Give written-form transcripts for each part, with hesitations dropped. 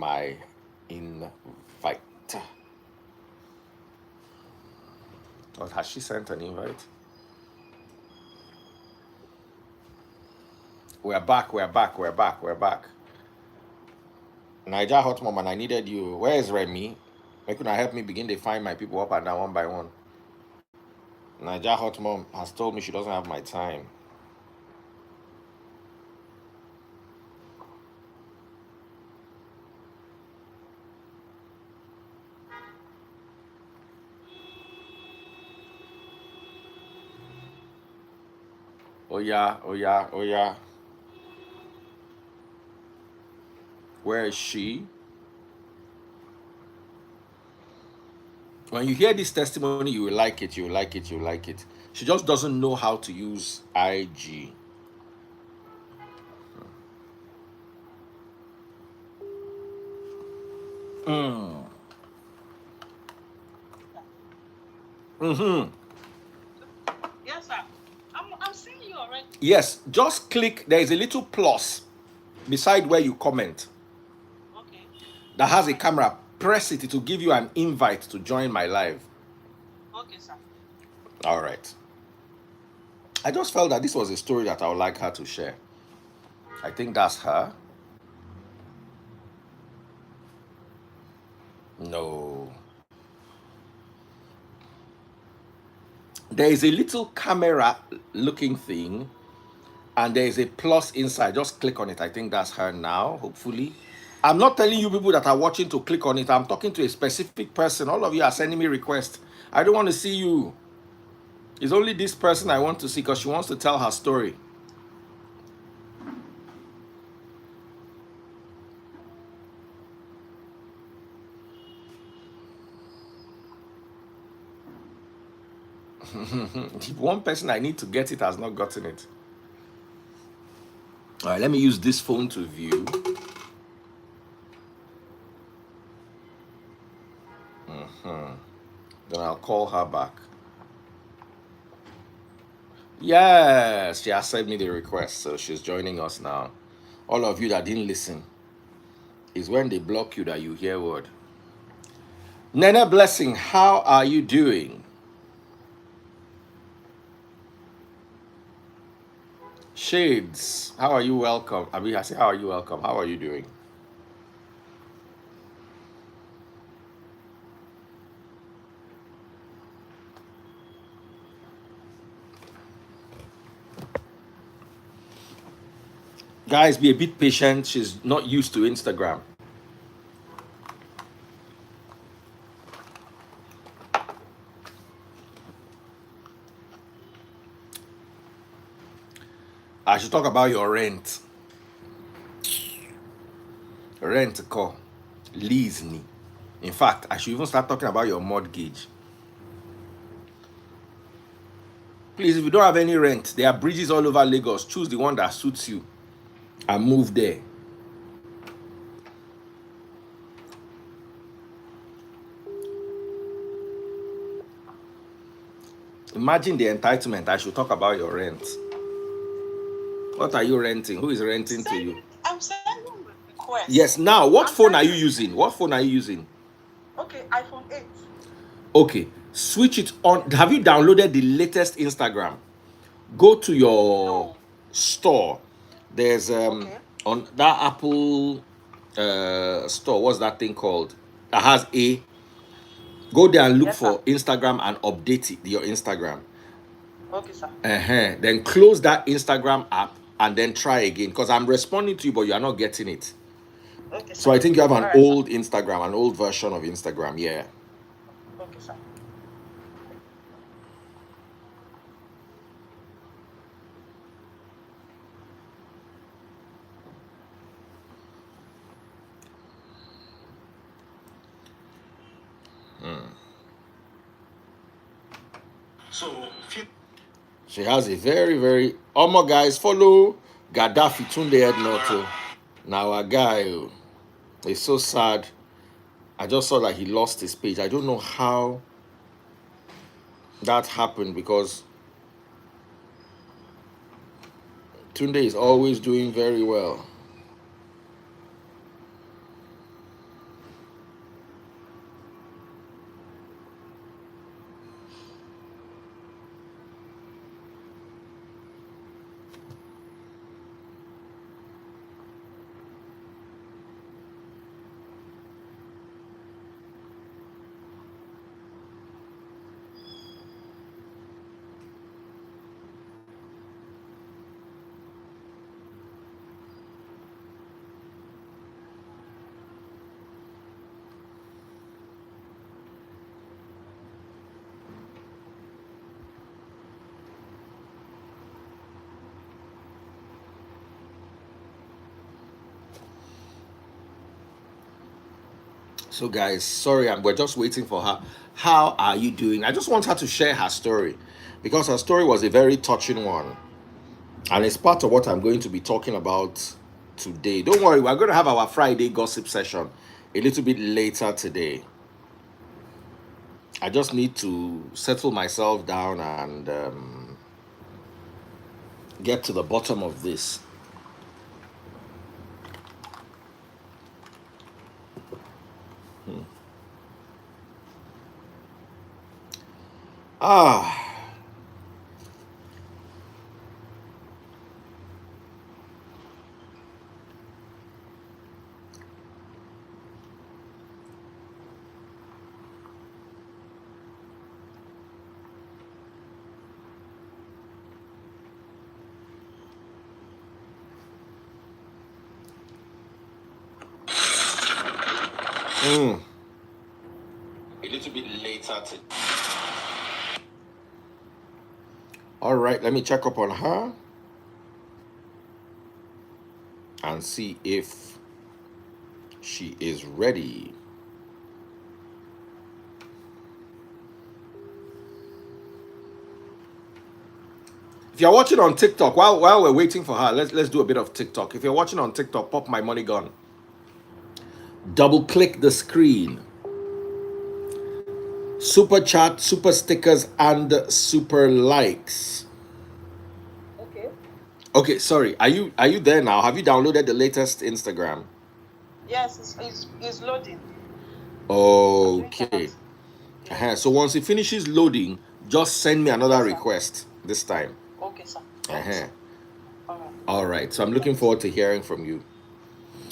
my invite. Or has she sent an invite? We're back, we're back, we're back, we're back. Niger Hot Mom, and I needed you. Where is Remy? Why couldn't help me begin to find my people up and down one by one? Niger Hot Mom has told me she doesn't have my time. Oh yeah, oh yeah, oh yeah. Where is she? When you hear this testimony, you will like it, you will like it, you will like it. She just doesn't know how to use IG. Mm. Mm-hmm. Yes, sir. I'm seeing you already. Yes, just click. There is a little plus beside where you comment. Okay. That has a camera. Press it. It will give you an invite to join my live. Okay, sir. All right. I just felt that this was a story that I would like her to share. I think that's her. No. There is a little camera looking thing, and there is a plus inside. Just click on it. I think that's her now, hopefully. I'm not telling you people that are watching to click on it. I'm talking to a specific person. All of you are sending me requests. I don't want to see you. It's only this person I want to see because she wants to tell her story. One person I need to get it has not gotten it. All right, let me use this phone to view. Then I'll call her back. Yes, she has sent me the request, so she's joining us now. All of you that didn't listen, is when they block you that you hear word. Nene Blessing, how are you doing? Shades, how are you welcome? I say, how are you welcome? How are you doing? Guys, be a bit patient. She's not used to Instagram. I should talk about your rent. Rent call. Lease me. In fact, I should even start talking about your mortgage. Please, if you don't have any rent, there are bridges all over Lagos. Choose the one that suits you and move there. Imagine the entitlement. I should talk about your rent. What are you renting? Who is renting to you? I'm sending requests. Yes, now, what phone are you using? What phone are you using? Okay, iPhone 8. Okay, switch it on. Have you downloaded the latest Instagram? Go to your store. There's Okay. on that Apple store. What's that thing called? That has a. Go there and look Yes, sir. for Instagram and update it, your Instagram. Okay, sir. Then close that Instagram app and then try again. Because I'm responding to you, but you are not getting it. Okay, sir. So I think you have an All right, old sir. Instagram, an old version of Instagram. Yeah. Okay, sir. So she has a very, very. Omo guys, follow Gaddafi Tunde Ednoto. Now a guy, it's so sad. I just saw that he lost his page. I don't know how that happened because Tunde is always doing very well. So, guys, sorry, we're just waiting for her. How are you doing? I just want her to share her story because her story was a very touching one, and it's part of what I'm going to be talking about today. Don't worry, we're going to have our Friday gossip session a little bit later today. I just need to settle myself down and get to the bottom of this. Ah. Mm. A little bit later today. All right, let me check up on her and see if she is ready. If you're watching on TikTok, while we're waiting for her, let's do a bit of TikTok. If you're watching on TikTok, pop my money gun. Double click the screen. Super chat, super stickers, and super likes. Okay. Okay, sorry. Are you there now? Have you downloaded the latest Instagram? Yes, it's loading. Okay. Yes. So once it finishes loading, just send me another Yes, sir. request this time. Okay, sir. Okay, sir. All right. All right. So I'm looking forward to hearing from you.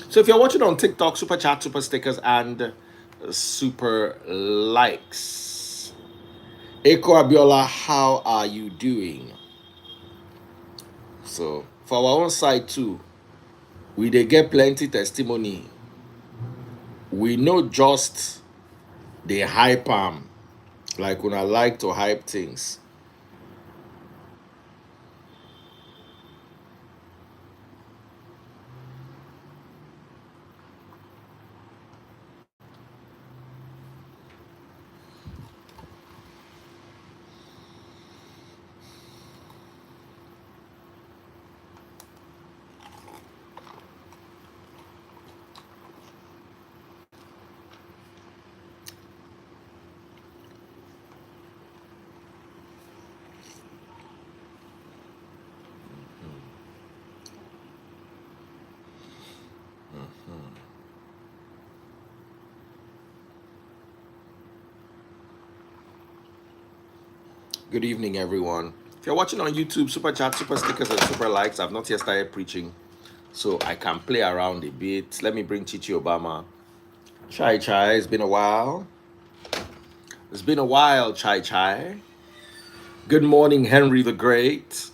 So if you're watching on TikTok, super chat, super stickers, and super likes. Eko Abiola, how are you doing? So for our own side too, we dey get plenty testimony. We know just the hype like when I like to hype things. Good evening, everyone. If you're watching on YouTube, super chat, super stickers, and super likes. I've not yet started preaching, so I can play around a bit. Let me bring Chichi Obama. Chai Chai, it's been a while. It's been a while, Chai Chai. Good morning, Henry the Great.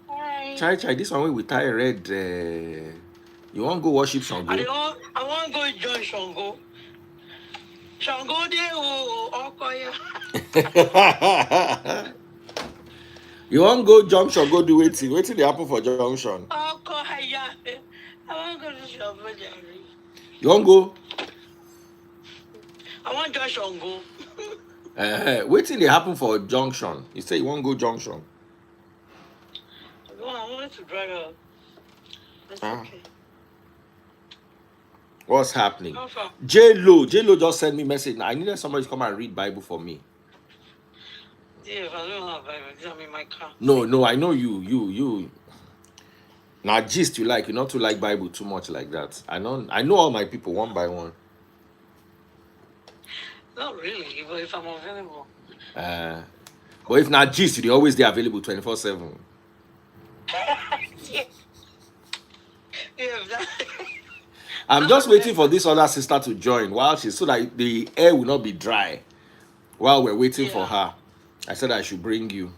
Hi. Chai Chai, this one we tie red. You want to go worship Shango? I want to go join Shango. Shango de Okoya. You want to go junction, go do waiting. Waiting they happen for junction. Okoya. I want to go to Shango. You want to go? I want to join Shango. Waiting they happen for junction. You say you want to go junction. No, I wanted to drive out. That's okay. What's happening? How far? J-Lo just sent me a message. I needed somebody to come and read Bible for me. Yeah, if I don't have Bible, I'm in my car. No, I know you. Now gist you like, you not to like Bible too much like that. I know all my people one by one. Not really, but if I'm available. But if not gist, they always they available 24/7. Yeah, that. I'm just waiting for this other sister to join while she's so that the air will not be dry while we're waiting for her. I said I should bring you.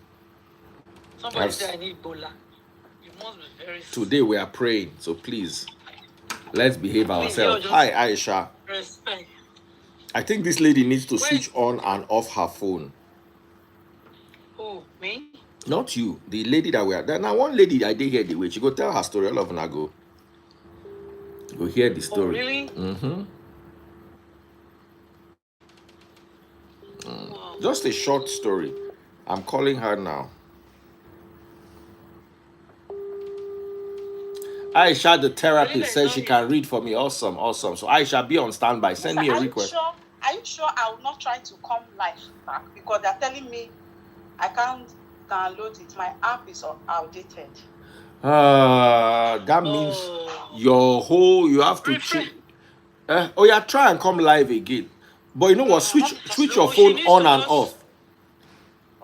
Somebody said I need Bola. You must be very Today we are praying, so please let's behave ourselves. Hi Aisha. Respect. I think this lady needs to switch on and off her phone. Who, me? Not you, the lady that we are. Now one lady I did hear the way she go tell her story all of an ago. You'll hear the Oh, story. really? Wow. Just a short story. I'm calling her now. Aisha, the therapist, Belinda is says not she here. can read for me. Awesome, awesome. So Aisha, be on standby. Send Mister, me a are you request. sure? Are you sure I will not try to come live back because they're telling me I can't download it. My app is outdated. That means you have to Refresh. change. Oh yeah, try and come live again. But you know what? Switch your No, she phone needs on to and just. off.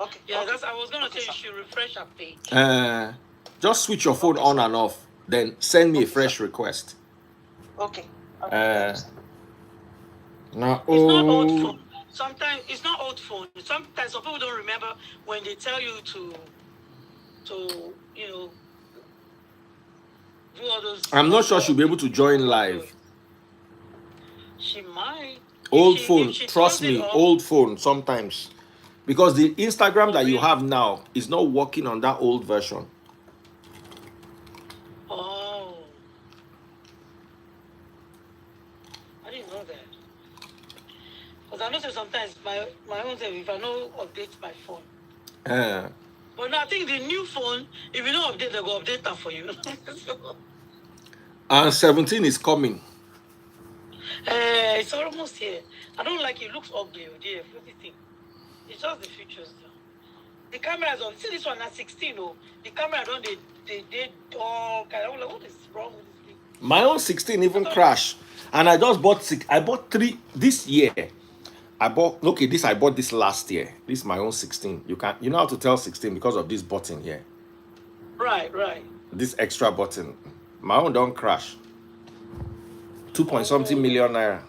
Okay. Yeah, okay. that's. I was gonna Okay, say you sir. should refresh her page. Just switch your phone Okay, on sir. and off. Then send me a Okay, fresh sir. request. Okay. Okay. Thank you, Uh, sir. now, It's not old oh, phone. Sometimes it's not old phone. Sometimes some people don't remember when they tell you to do all those I'm not sure she'll be able updates. to You join don't do it. live. She might. Old If phone, she trust turns it me, off. old phone sometimes. Because the Instagram Oh, that you really? have now is not working on that old version. Oh. I didn't know that. Because I know that sometimes my own self, if I don't update my phone. But no, I think the new phone, if you don't update, they go update that for you. So, And 17 is coming. it's almost here. I don't like it. It looks ugly, dear. Everything. It's just the features. The cameras on. See this one at 16. Oh, the camera don't they dark. I was like, what is wrong with this thing? My own 16 even crashed. And I just bought I bought 3 this year. I bought this last year. This is my own 16. You know how to tell 16 because of this button here. Right. This extra button. My own don't crash. 2.something million naira.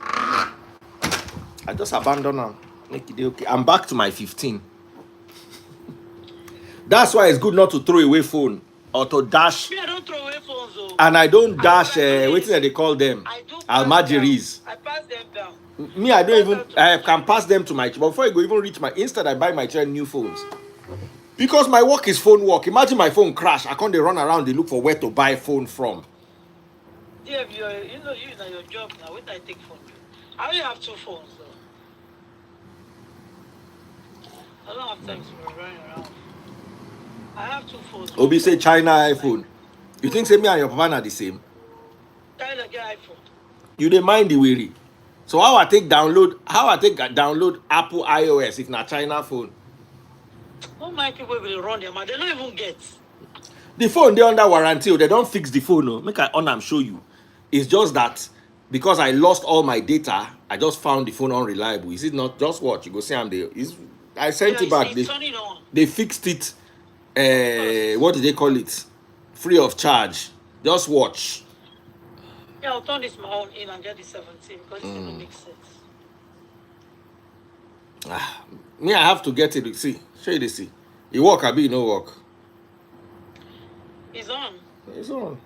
I just abandoned them. Make it okay. I'm back to my 15. That's why it's good not to throw away phone or to dash. Me, I don't throw away phones, though. And I don't dash. What they call them? I do Almajiris. I pass them down. Me, I don't even. I can pass them to my. But before I go even reach my. Instead, I buy my children new phones. Because my work is phone work. Imagine my phone crash. I can't run around. They look for where to buy phone from. Yeah, you know your job now. What I take from you? I only have 2 phones though. I don't have time to be running around. I have 2 phones. Obi say China iPhone. You think say me and your papa are the same? China get iPhone. You dey mind the weary. So how I take download Apple iOS if na China phone? All my people will run them, and they don't even get. The phone they under warranty. They don't fix the phone. No. Make I on am show you. It's just that because I lost all my data, I just found the phone unreliable. Is it not? Just watch. You go see I'm there. I sent it back. They fixed it. What did they call it? Free of charge. Just watch. Yeah, I'll turn this my own in and get the 17 because it doesn't make sense. Me, I have to get it. See, show you the see. It work, I be no work. It's on. It's on.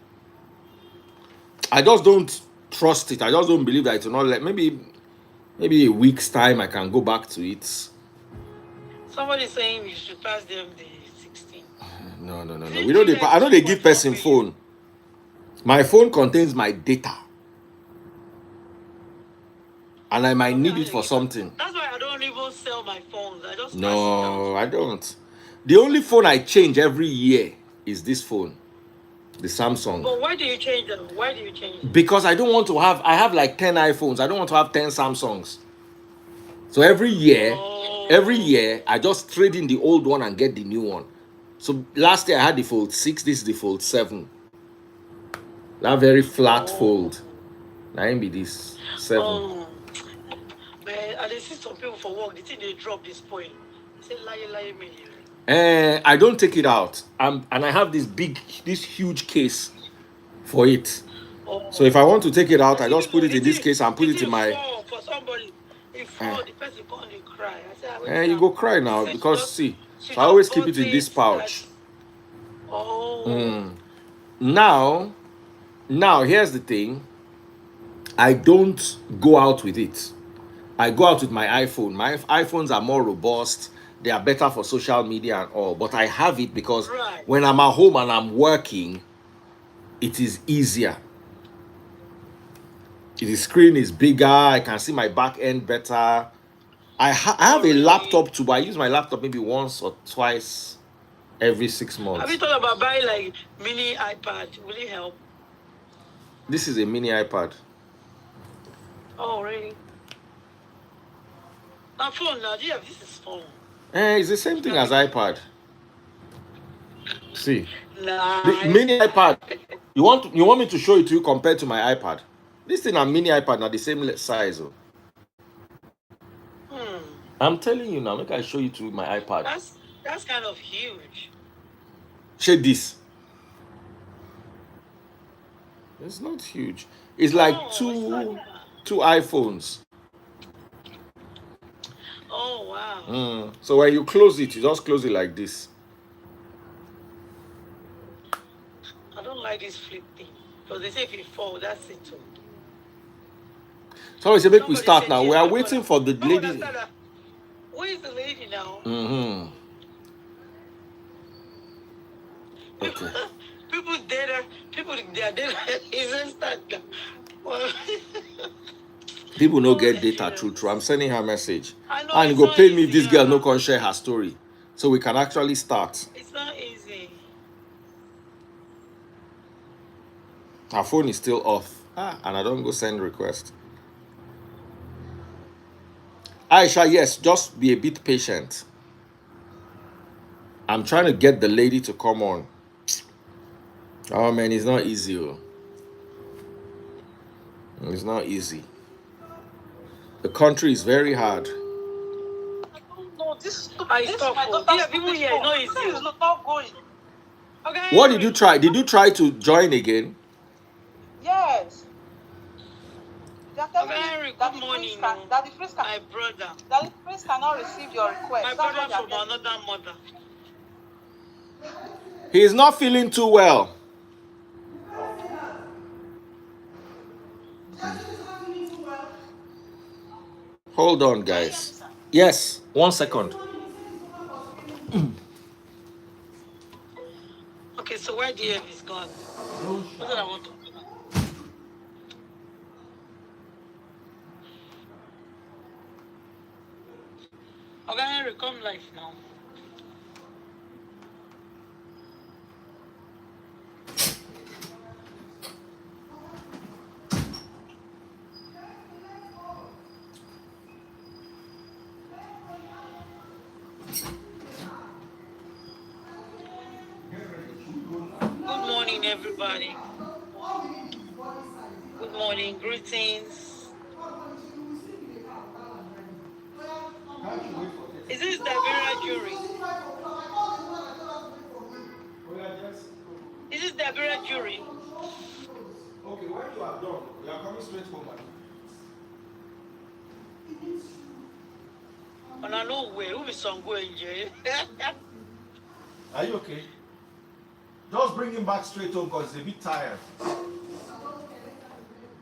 I just don't trust it. I just don't believe that it will not let. Maybe a week's time I can go back to it. Somebody saying you should pass them the 16. No. We don't. I know they give person phone. My phone contains my data, and I might need it for something. That's why I don't even sell my phones. I just No, I don't. The only phone I change every year is this phone, the Samsung. But why do you change them? Because I don't want to have. I have like 10 iPhones. I don't want to have 10 Samsungs. So every year, I just trade in the old one and get the new one. So last year I had the Fold 6. This is the Fold 7. That very flat fold. Now be this 7. Man, I see some people for work. The thing they drop this point. Say lie me. I don't take it out. And I have this huge case for it. So if I want to take it out, I just put it in this case and put it in my. For somebody, if the person can't cry. I say, you go cry now because see, so I always keep it in this pouch. Now here's the thing. I don't go out with it. I go out with my iPhone. My iPhones are more robust. They are better for social media and all. But I have it because when I'm at home and I'm working, it is easier. The screen is bigger. I can see my back end better. I have a really? laptop too, but I use my laptop maybe once or twice every 6 months. Have you thought about buying like mini iPad? Will it help? This is a mini iPad. Oh, really? Now phone now, yeah, this is phone. It's the same thing as iPad. See, nice. The mini iPad. You want me to show it to you compared to my iPad? This thing and mini iPad are the same size. I'm telling you now. Make I show you to my iPad. That's kind of huge. Share this. It's not huge. It's like two iPhones. Oh wow. So when you close it, you just close it like this. I don't like this flip thing because they say if it fall, that's it too. So we say make we start now. We are waiting for the lady. Where is the lady now? Okay. People their data isn't start now. People no get data true. I'm sending her a message. And you go pay me if this girl no can share her story. So we can actually start. It's not easy. Her phone is still off. And I don't go send request. Aisha, yes, just be a bit patient. I'm trying to get the lady to come on. Oh man, it's not easy. It's not easy. The country is very hard. No, this my daughter's people here is not easy. It's not going. Okay. What did you try? Did you try to join again? Yes. They are telling me that the prince my brother. That the prince cannot receive your request. My brother from another mother. He is not feeling too well. Hold on, guys. Yes, 1 second. Okay, so where DM is gone? What did I want to do? Okay, Henry, come live now. Good morning, everybody. Good morning, greetings. Is this Dabira Jury? Is this Dabira Jury? Okay, when you are done, you are coming straight home. And I know where. Who is some going jail? Are you okay? Just bring him back straight home because he's a bit tired.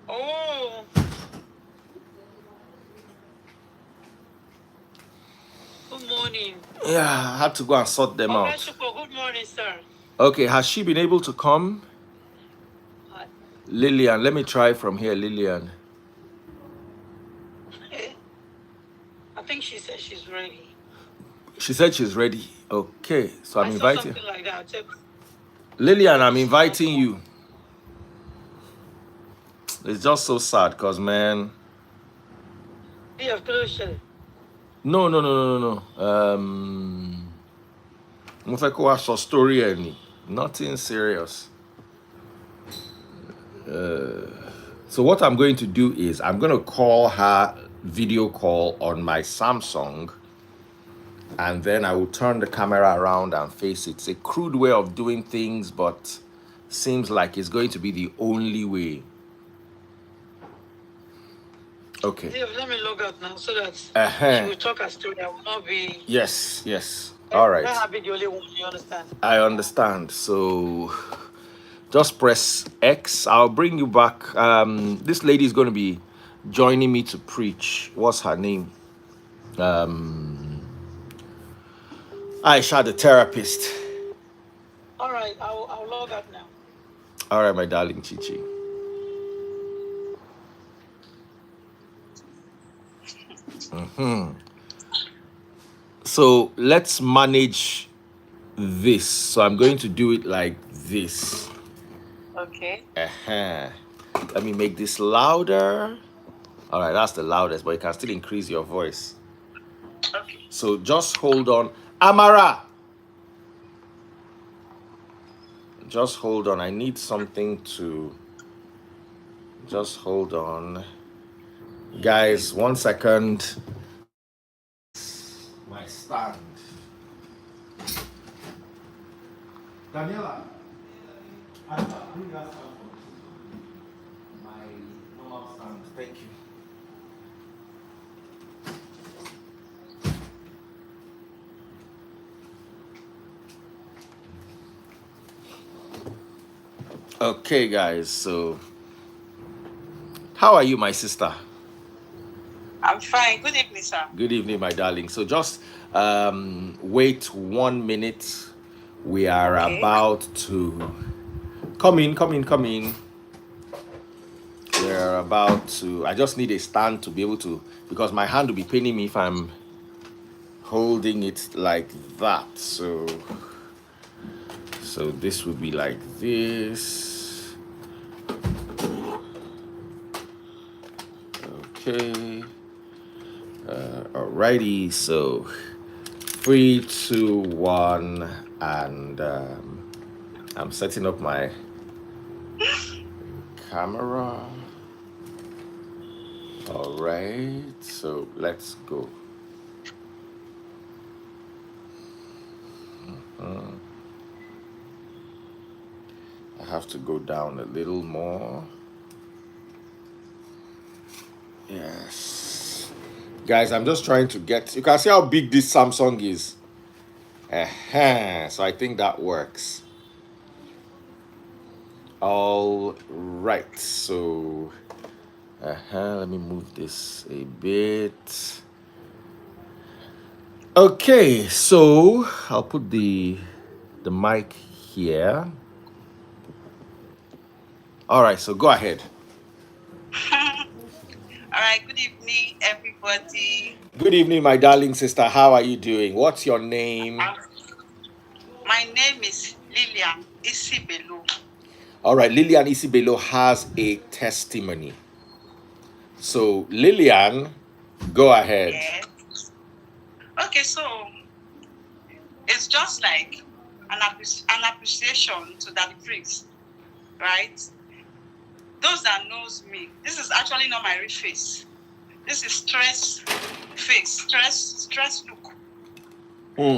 Oh. Good morning. Yeah, I had to go and sort them out. Good morning, sir. Okay, has she been able to come? Lilian, let me try from here, Lilian. I think she said she's ready. She said she's ready. Okay, so I'm inviting. Something like that. Lilian, I'm inviting you. It's just so sad because, man. You have closure. No. Story any. Nothing serious. So what I'm going to do is I'm going to call her video call on my Samsung, and then I will turn the camera around and face it. It's a crude way of doing things, but seems like it's going to be the only way. Okay. Let me log out now so that she will talk her story. I will not be. Yes. All right. Not be the only one. You understand? I understand. So just press X. I'll bring you back. This lady is going to be joining me to preach. What's her name? Aisha, the therapist. All right. I'll log out now. All right, my darling Chichi. So let's manage this. So I'm going to do it like this. Okay. Let me make this louder. All right, that's the loudest, but you can still increase your voice. Okay. So just hold on. Amara! Just hold on. I need something to... Just hold on. Guys, 1 second. My stand. Daniela, bring that stand for me. My normal stand. Thank you. Okay, guys, so how are you, my sister? I'm fine. Good evening, sir. Good evening, my darling. So just wait 1 minute. We are about to come in. We're about to... I just need a stand to be able to, because my hand will be paining me if I'm holding it like that. So this would be like this. Okay. Alrighty. So 3, 2, 1, and I'm setting up my camera. All right. So let's go. I have to go down a little more. Yes. Guys, I'm just trying to get... You can see how big this Samsung is. So I think that works. All right. So... let me move this a bit. Okay. So I'll put the mic here. All right. So go ahead. All right, good evening, everybody. Good evening, my darling sister. How are you doing? What's your name? My name is Lilian Isibelu. All right, Lilian Isibelu has a testimony. So, Lilian, go ahead. Yes. Okay, so it's just like an appreciation to Daddy Prince, right? Those that knows me, this is actually not my real face. This is stress face, stress look.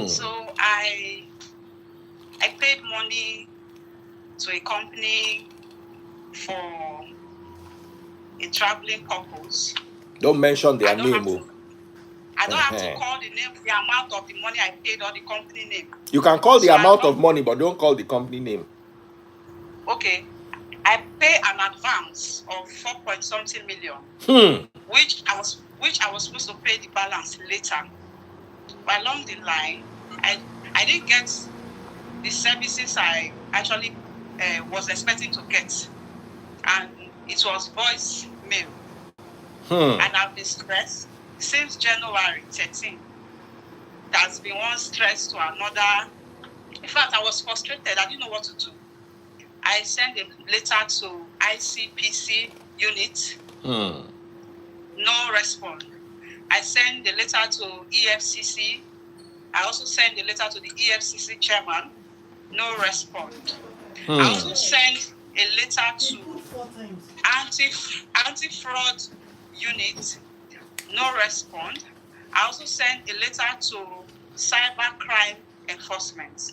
So I paid money to a company for a traveling purpose. Don't mention their name. I don't have to call the name, the amount of the money I paid or the company name. You can call the amount of money, but don't call the company name. Okay. I pay an advance of 4-point-something million, which I was supposed to pay the balance later. But along the line, I didn't get the services I actually was expecting to get, and it was voice mail. And I've been stressed since January 13. That's been one stress to another. In fact, I was frustrated. I didn't know what to do. I sent a letter to ICPC unit. No response. I sent the letter to EFCC. I also sent the letter to the EFCC chairman. No response. I also sent a letter to anti-fraud unit. No response. I also sent a letter to cybercrime enforcement.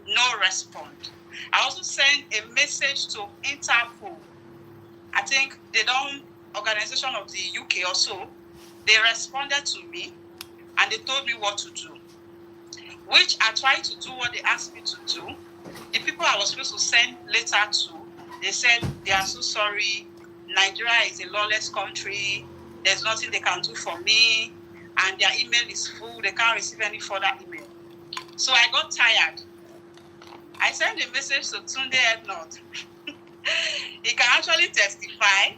No response. I also sent a message to Interpol. I think they don't, organization of the UK or so, they responded to me and they told me what to do, which I tried to do what they asked me to do. The people I was supposed to send letter to, they said they are so sorry. Nigeria is a lawless country. There's nothing they can do for me. And their email is full. They can't receive any further email. So I got tired. I sent a message to Tunde Ednot. He can actually testify.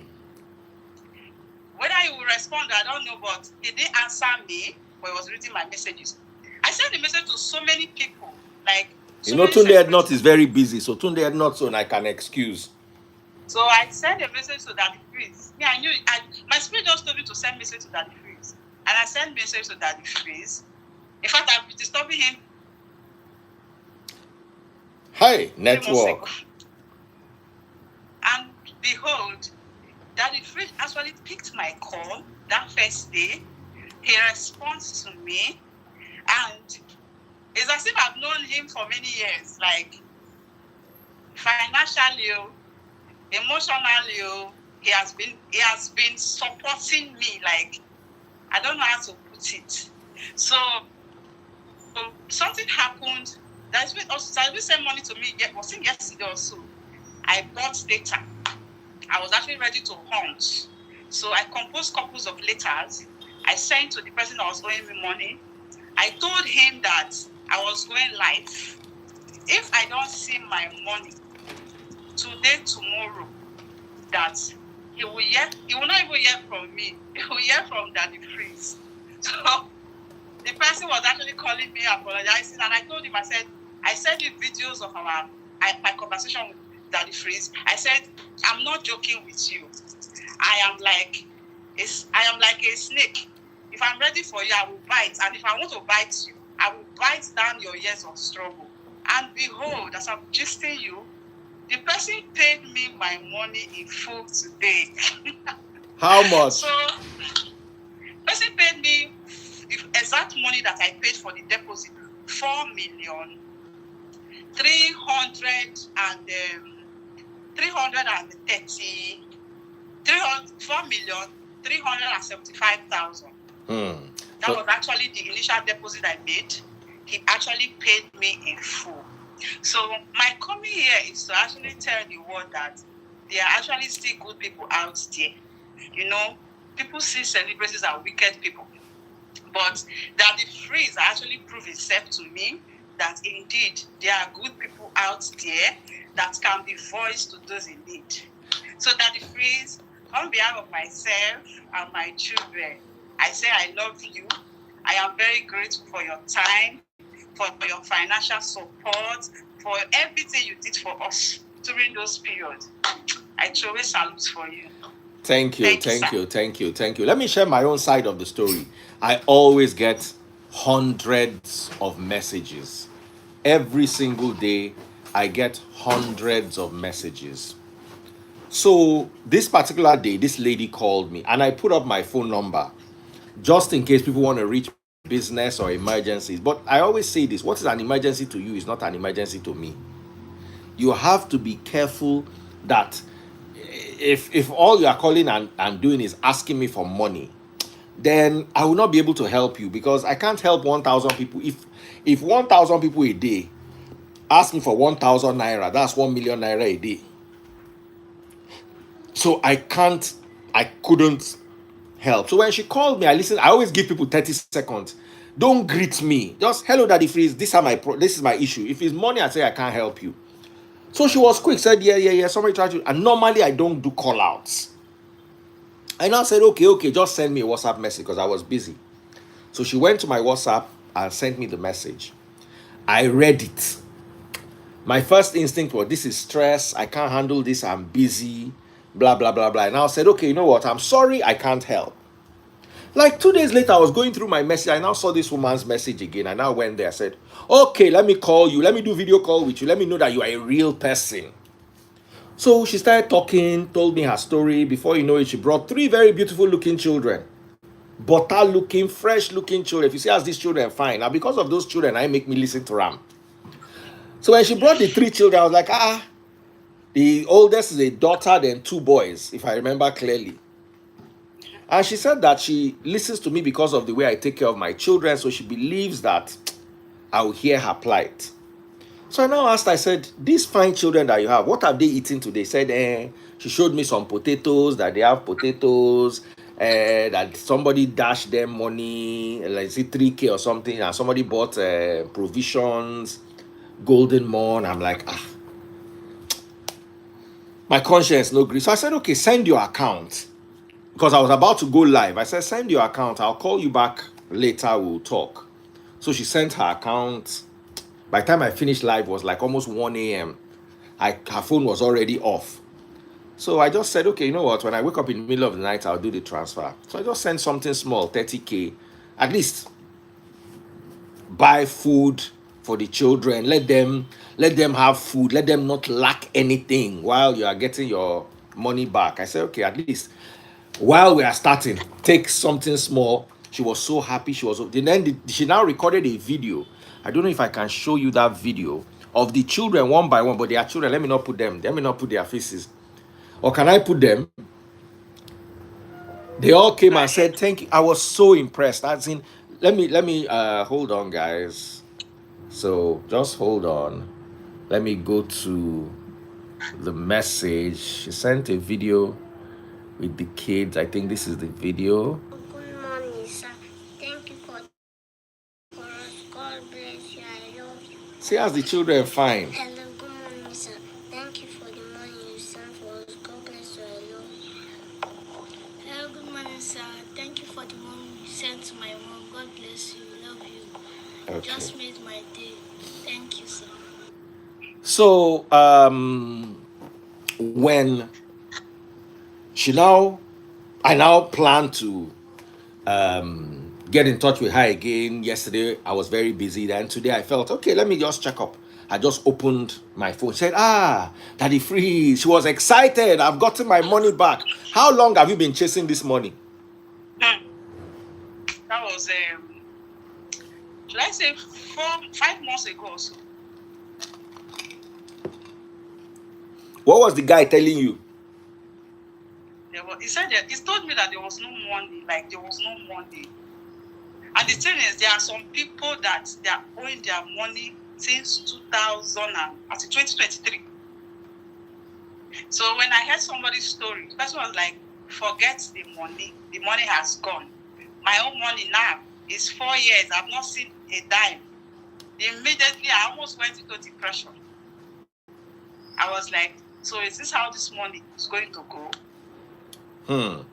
Whether he will respond, I don't know, but he didn't answer me, but he was reading my messages. I sent the message to so many people, like, you know, Tunde Ednot is very busy, so Tunde Ednot, so I can excuse. So I sent a message to Daddy Freeze. Yeah, I knew my spirit just told me to send message to Daddy Freeze. And I sent message to Daddy Freeze. In fact, I've been disturbing him. Hi, network. And behold, Daddy Freeze actually picked my call that first day. He responds to me. And it's as if I've known him for many years. Like, financially, emotionally, he has been supporting me. Like, I don't know how to put it. So something happened. That's been sent money to me. Was it yesterday or so? I bought data. I was actually ready to hunt. So I composed couples of letters. I sent to the person that was owing me money. I told him that I was going live. If I don't see my money today, tomorrow, that he will not even hear from me. He will hear from Daddy Freeze. So the person was actually calling me, apologizing, and I told him, I sent you videos of my conversation with Daddy Freeze. I said, I'm not joking with you. I am like a snake. If I'm ready for you, I will bite. And if I want to bite you, I will bite down your years of struggle. And behold, as I'm gisting you, the person paid me my money in full today. How much? So, the person paid me the exact money that I paid for the deposit, 4,330,000. That was actually the initial deposit I made. He actually paid me in full. So my coming here is to actually tell the world that there are actually still good people out there. You know, people see celebrities as wicked people. But Daddy Freeze actually proved himself to me that indeed there are good people out there that can be voiced to those in need. So Daddy Freeze, on behalf of myself and my children, I say I love you. I am very grateful for your time, for your financial support, for everything you did for us during those periods. I truly salute for you. Thank you. Let me share my own side of the story. I always get hundreds of messages. Every single day, I get hundreds of messages. So this particular day, this lady called me and I put up my phone number just in case people want to reach business or emergencies. But I always say this, what is an emergency to you is not an emergency to me. You have to be careful that if all you are calling and doing is asking me for money, then I will not be able to help you, because I can't help 1,000 people. If 1,000 people a day ask me for 1,000 naira, that's 1 million naira a day. So I couldn't help. So when she called me, I listened. I always give people 30 seconds. Don't greet me. Just, hello, Daddy Freeze. This is my issue. If it's money, I say I can't help you. So she was quick, said, yeah. Somebody tried to. And normally I don't do call outs. I now said, okay, just send me a WhatsApp message, because I was busy. So she went to my WhatsApp and sent me the message. I read it. My first instinct was, this is stress. I can't handle this. I'm busy. Blah, blah, blah, blah. And I said, okay, you know what? I'm sorry, I can't help. Like 2 days later, I was going through my message. I now saw this woman's message again. I now went there. I said, okay, let me call you. Let me do video call with you. Let me know that you are a real person. So she started talking, told me her story. Before you know it, she brought 3 very beautiful looking children. Butter looking, fresh looking children. If you see as these children fine. Now because of those children, I make me listen to them. So when she brought the 3 children, I was like, the oldest is a daughter, then 2 boys, if I remember clearly. And she said that she listens to me because of the way I take care of my children. So she believes that I will hear her plight. So I now asked, I said, these fine children that you have, what have they eaten today? Said, she showed me some potatoes, that they have potatoes, that somebody dashed them money, like say 3K or something, and somebody bought provisions, golden morn. I'm like, my conscience no agree. So I said, okay, send your account. because I was about to go live. I said, send your account. I'll call you back later. We'll talk. So she sent her account. By the time I finished live, it was like almost 1 a.m. Her phone was already off. So I just said, okay, you know what? When I wake up in the middle of the night, I'll do the transfer. So I just sent something small, 30K. At least buy food for the children. Let them have food. Let them not lack anything while you are getting your money back. I said, okay, at least while we are starting, take something small. She was so happy. She now recorded a video. I don't know if I can show you that video of the children one by one, but they are children. Let me not put them. Let me not put their faces. Or can I put them? They all came and said thank you. I was so impressed. That's in. Let me hold on, guys. So just hold on. Let me go to the message. She sent a video with the kids. I think this is the video. Good morning, sir. Thank you for us. God bless you. I love you. See, as the children fine. Hello, good morning, sir. Thank you for the money you sent for us. God bless you. I love you. Hello, good morning, sir. Thank you for the money you sent to my mom. God bless you. Love you. Okay. Just made my day. Thank you, sir. So, when I now plan to get in touch with her again. Yesterday I was very busy. Then today I felt okay, let me just check up. I just opened my phone, said, Daddy Free. She was excited. I've gotten my money back. How long have you been chasing this money? That was should I say 5 months ago or so. What was the guy telling you? He said he told me that there was no money, like there was no money. And the thing is, there are some people that they are owing their money since 2023. So when I heard somebody's story, the person was like, forget the money has gone. My own money now is 4 years, I've not seen a dime. Immediately, I almost went into depression. I was like, so is this how this money is going to go? Now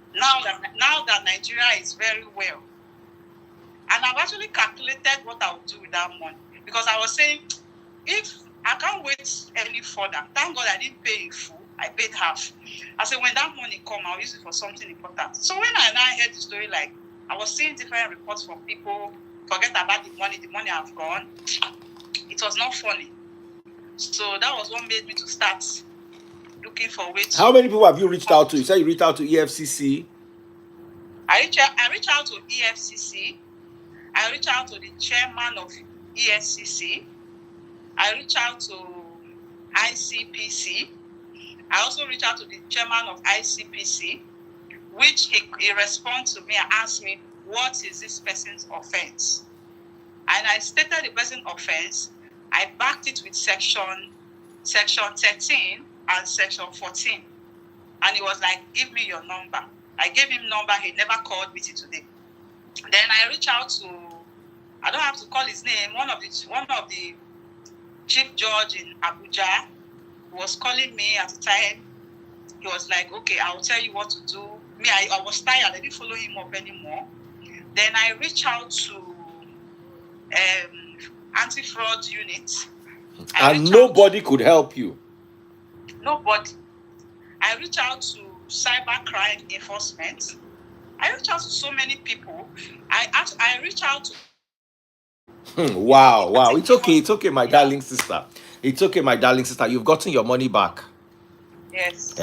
that Nigeria is very well, and I've actually calculated what I would do with that money, because I was saying, if I can't wait any further, thank God I didn't pay in full, I paid half. I said, when that money come, I'll use it for something important. So when I now heard the story, like I was seeing different reports from people, forget about the money have gone. It was not funny. So that was what made me to start looking for ways. How many people have you reached out to? You said you reached out to EFCC. I reached out to EFCC. I reached out to the chairman of EFCC. I reached out to ICPC. I also reached out to the chairman of ICPC, which he responded to me and asked me, what is this person's offense? And I stated the person's offense. I backed it with section 13 and section 14. And he was like, give me your number. I gave him number. He never called me till today. Then I reached out to, I don't have to call his name, one of the chief judge in Abuja was calling me at the time. He was like, okay, I'll tell you what to do. Me, I was tired. I didn't follow him up anymore. Then I reached out to anti-fraud unit. And nobody could help you. Nobody. I reached out to cybercrime enforcement. I reached out to so many people. I reached out to... Wow. It's okay, my darling sister. It's okay, my darling sister. You've gotten your money back. Yes.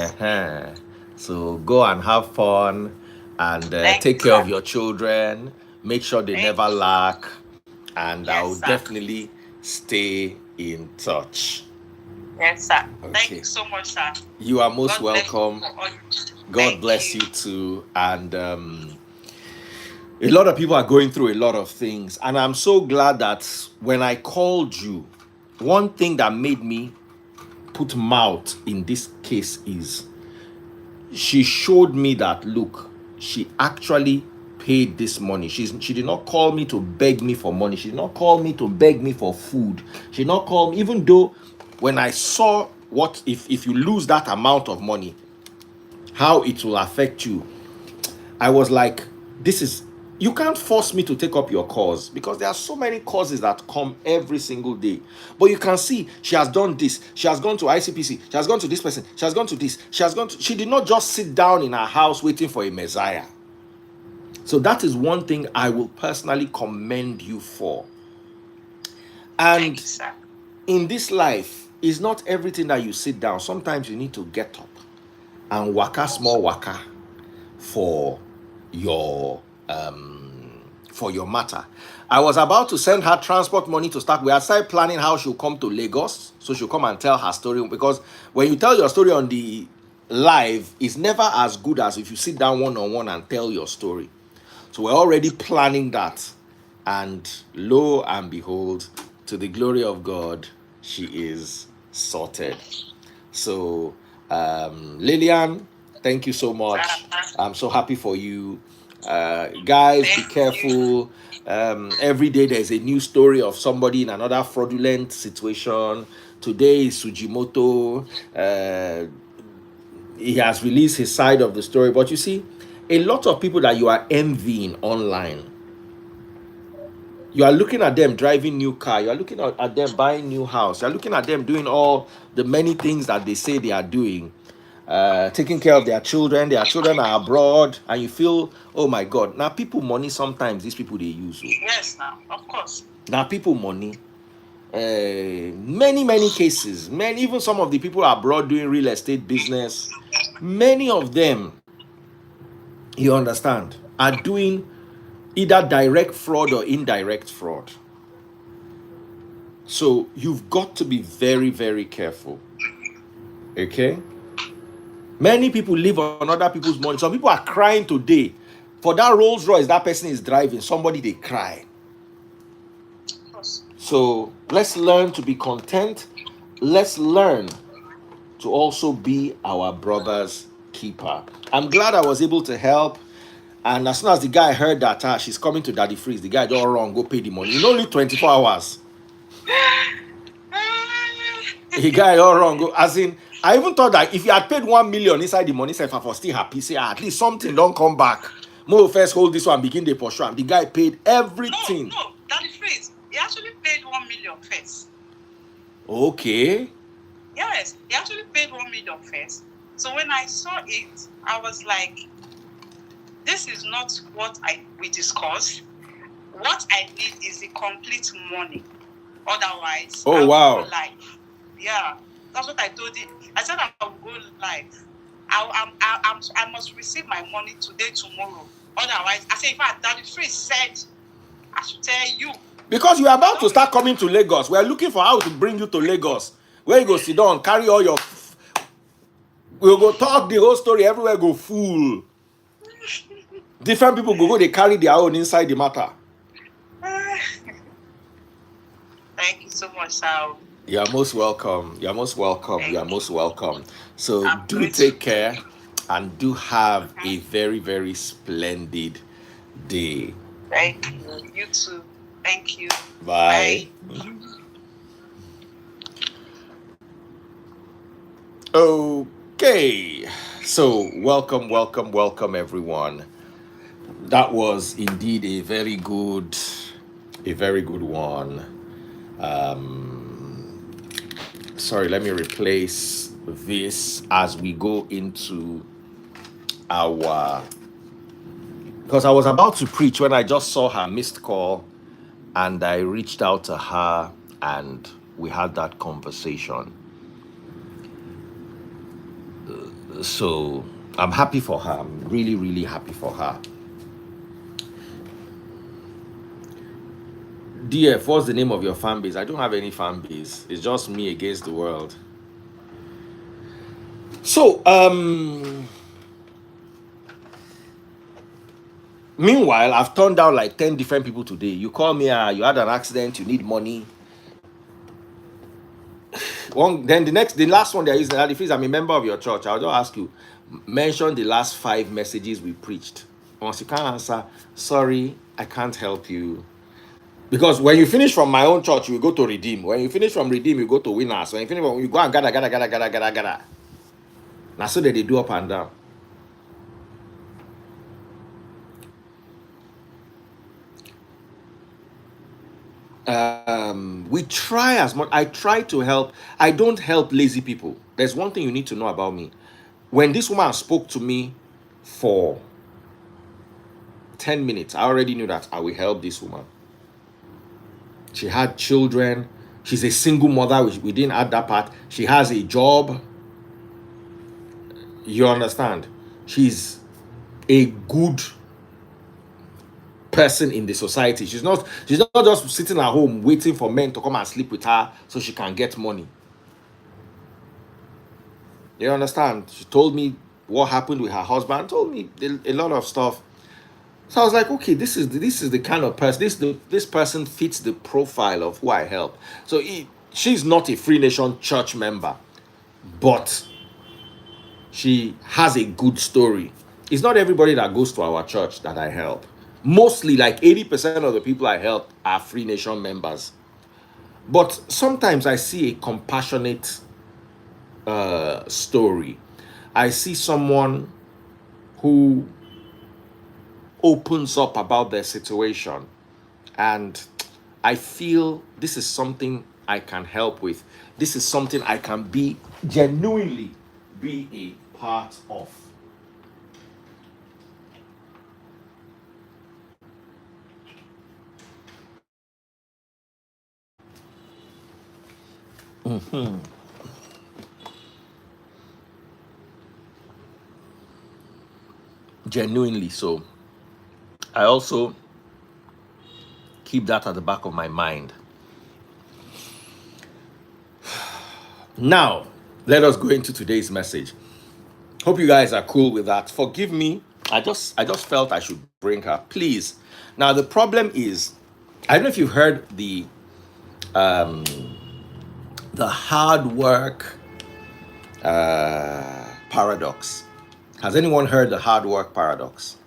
So go and have fun and take care of your children. Make sure they never lack. And yes, I'll definitely stay in touch. Yes, sir. Okay. Thank you so much, sir. You are most welcome. God bless you too. And a lot of people are going through a lot of things. And I'm so glad that when I called you, one thing that made me put mouth in this case is she showed me that, look, she actually paid this money. She did not call me to beg me for money. She did not call me to beg me for food. She did not call me, even though when I saw what if you lose that amount of money, how it will affect you. I was like, you can't force me to take up your cause, because there are so many causes that come every single day. But you can see she has done this. She has gone to ICPC. She has gone to this person. She has gone to this. She did not just sit down in her house waiting for a Messiah. So that is one thing I will personally commend you for. And in this life, it's not everything that you sit down. Sometimes you need to get up and waka small waka for your matter. I was about to send her transport money to start. We had started planning how she'll come to Lagos, so she'll come and tell her story, because when you tell your story on the live, it's never as good as if you sit down one-on-one and tell your story. So we're already planning that, and lo and behold, to the glory of God, she is sorted. So Lilian, thank you so much. I'm so happy for you. Guys, be careful. Every day there's a new story of somebody in another fraudulent situation. Today is Sujimoto. He has released his side of the story. But you see, a lot of people that you are envying online, you are looking at them driving new car. You are looking at them buying new house. You are looking at them doing all the many things that they say they are doing. Taking care of their children are abroad, and you feel, oh my God. Now people money, sometimes these people they use. Yes, now, of course. Now people money. Many cases, even some of the people abroad doing real estate business, many of them, you understand, are doing either direct fraud or indirect fraud. So you've got to be very, very careful. Okay? Many people live on other people's money. Some people are crying today for that Rolls Royce that person is driving. Somebody, they cry. So let's learn to be content. Let's learn to also be our brother's keeper. I'm glad I was able to help. And as soon as the guy heard that she's coming to Daddy Freeze, the guy just run, go pay the money. In only 24 hours. The guy all wrong. Go, as in, I even thought that if you had paid 1 million inside the money, if I was still happy, say at least something don't come back. More first hold this one, begin the pursue. The guy paid everything. No, Daddy Freeze, he actually paid 1 million first. Okay. Yes, he actually paid 1 million first. So when I saw it, I was like, this is not what we discussed. What I need is the complete money. Otherwise, oh, I will wow. go live. Yeah, that's what I told him. I said I will go live. I must receive my money today, tomorrow. Otherwise, I said, in fact, Daddy Freeze said, I should tell you. Because you are about to start coming to Lagos. We are looking for how to bring you to Lagos. Where you go sit down, carry all your... We'll go talk the whole story, everywhere go full. Different people go, they carry their own inside the matter. Thank you so much, Sal. You are most welcome. You are most welcome. You are most welcome. So I'm do grateful. take care and do have a very, very splendid day. Thank you. You too. Thank you. Bye. Okay. So welcome everyone. That was indeed a very good one. Sorry, let me replace this as we go into our... Because I was about to preach when I just saw her missed call, and I reached out to her and we had that conversation. So I'm happy for her. I'm really, really happy for her. DF, what's the name of your fan base? I don't have any fan base. It's just me against the world. So, meanwhile, I've turned down like 10 different people today. You call me, you had an accident, you need money. Then the last one there is, if I'm a member of your church, I'll just ask you, mention the last 5 messages we preached. Once you can't answer, sorry, I can't help you. Because when you finish from my own church, you go to Redeem. When you finish from Redeem, you go to Winners. When you finish, you go and gather. Now so that they do up and down. We try as much. I try to help. I don't help lazy people. There's one thing you need to know about me. When this woman spoke to me for 10 minutes, I already knew that I will help this woman. She had children. She's a single mother. We didn't add that part. She has a job. You understand? She's a good person in the society. She's not just sitting at home waiting for men to come and sleep with her so she can get money. You understand? She told me what happened with her husband, told me a lot of stuff. So I was like, okay, this is the kind of person, this person fits the profile of who I help. So she's not a Free Nation Church member, but she has a good story. It's not everybody that goes to our church that I help. Mostly, like 80% of the people I help are Free Nation members. But sometimes I see a compassionate story. I see someone who opens up about their situation, and I feel this is something I can help with. This is something I can genuinely be a part of. Genuinely so. I also keep that at the back of my mind. Now, let us go into today's message. Hope you guys are cool with that. Forgive me. I just felt I should bring her. Please. Now, the problem is, I don't know if you've heard the hard work paradox. Has anyone heard the hard work paradox?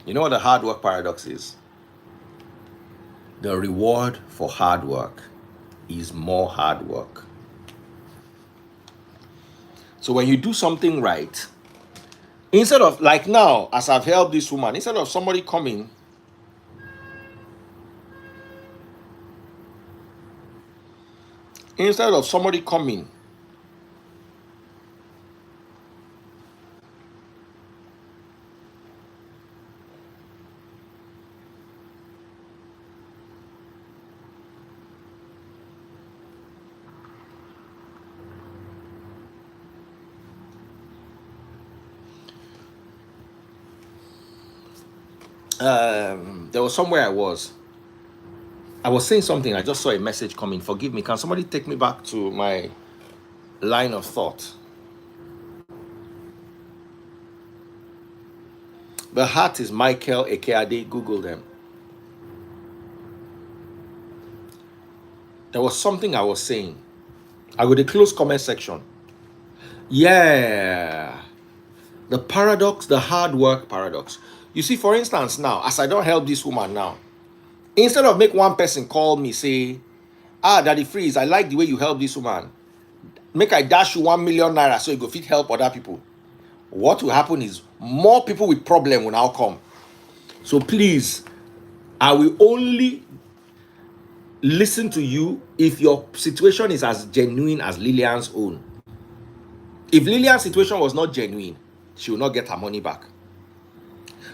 You know what the hard work paradox is? The reward for hard work is more hard work. So when you do something right, instead of, like now, as I've helped this woman, instead of somebody coming there was somewhere I was saying something. I just saw a message coming. Forgive me. Can somebody take me back to my line of thought? The heart is Michael Ekeade. Google them. There was something I was saying. I go to the close comment section. Yeah. The paradox, the hard work paradox. You see, for instance, now, as I don't help this woman now, instead of make one person call me, say, Daddy Freeze, I like the way you help this woman. Make I dash you 1 million naira so you go fit help other people. What will happen is more people with problem will now come. So please, I will only listen to you if your situation is as genuine as Lilian's own. If Lilian's situation was not genuine, she will not get her money back.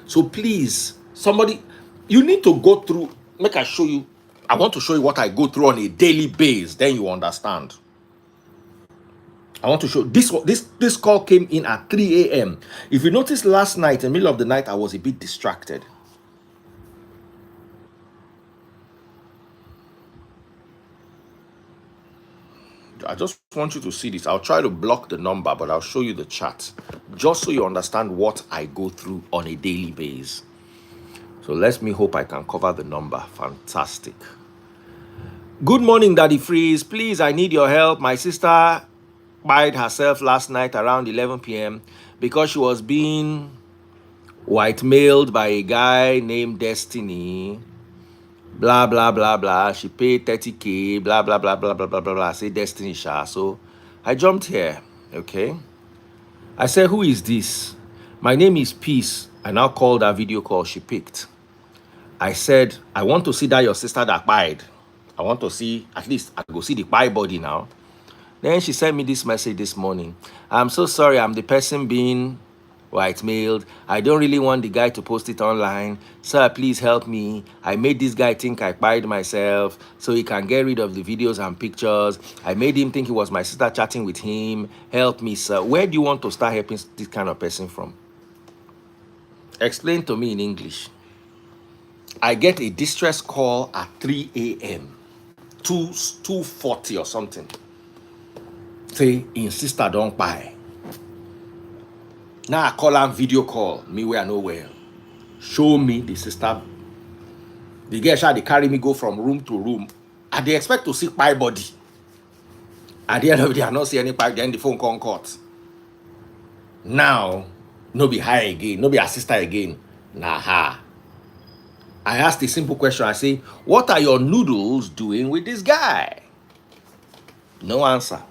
So please, somebody, you need to go through, make I show you. I want to show you what I go through on a daily basis, then you understand. I want to show this call came in at 3 a.m. If you noticed last night, in the middle of the night, I was a bit distracted. I just want you to see this. I'll try to block the number, but I'll show you the chat just so you understand what I go through on a daily basis. So let me hope I can cover the number. Fantastic. Good morning, Daddy Freeze. Please, I need your help. My sister buried herself last night around 11 p.m. because she was being white-mailed by a guy named Destiny. Blah, blah, blah, blah. She paid 30K, blah, blah, blah, blah, blah, blah, blah, blah. I say Destiny Sha. So I jumped here, okay? I said, who is this? My name is Peace. I now called her video call. She picked. I said, I want to see that your sister that died. I want to see, at least I go see the pie body now. Then she sent me this message this morning. I'm so sorry, I'm the person being white-mailed. I don't really want the guy to post it online. Sir, please help me. I made this guy think I pied myself so he can get rid of the videos and pictures. I made him think it was my sister chatting with him. Help me, sir. Where do you want to start helping this kind of person from? Explain to me in English. I get a distress call at 3 a.m. 2:40 or something. Say, in sister don't buy. Now I call am video call. Me where I know well. Show me the sister. The girl shall they carry me go from room to room. And they expect to see pie body. At the end of the day, I not see any pie. Then the phone call cut. Now, no be high again. No be a sister again. Nah ha. I asked a simple question. I say, what are your noodles doing with this guy? No answer.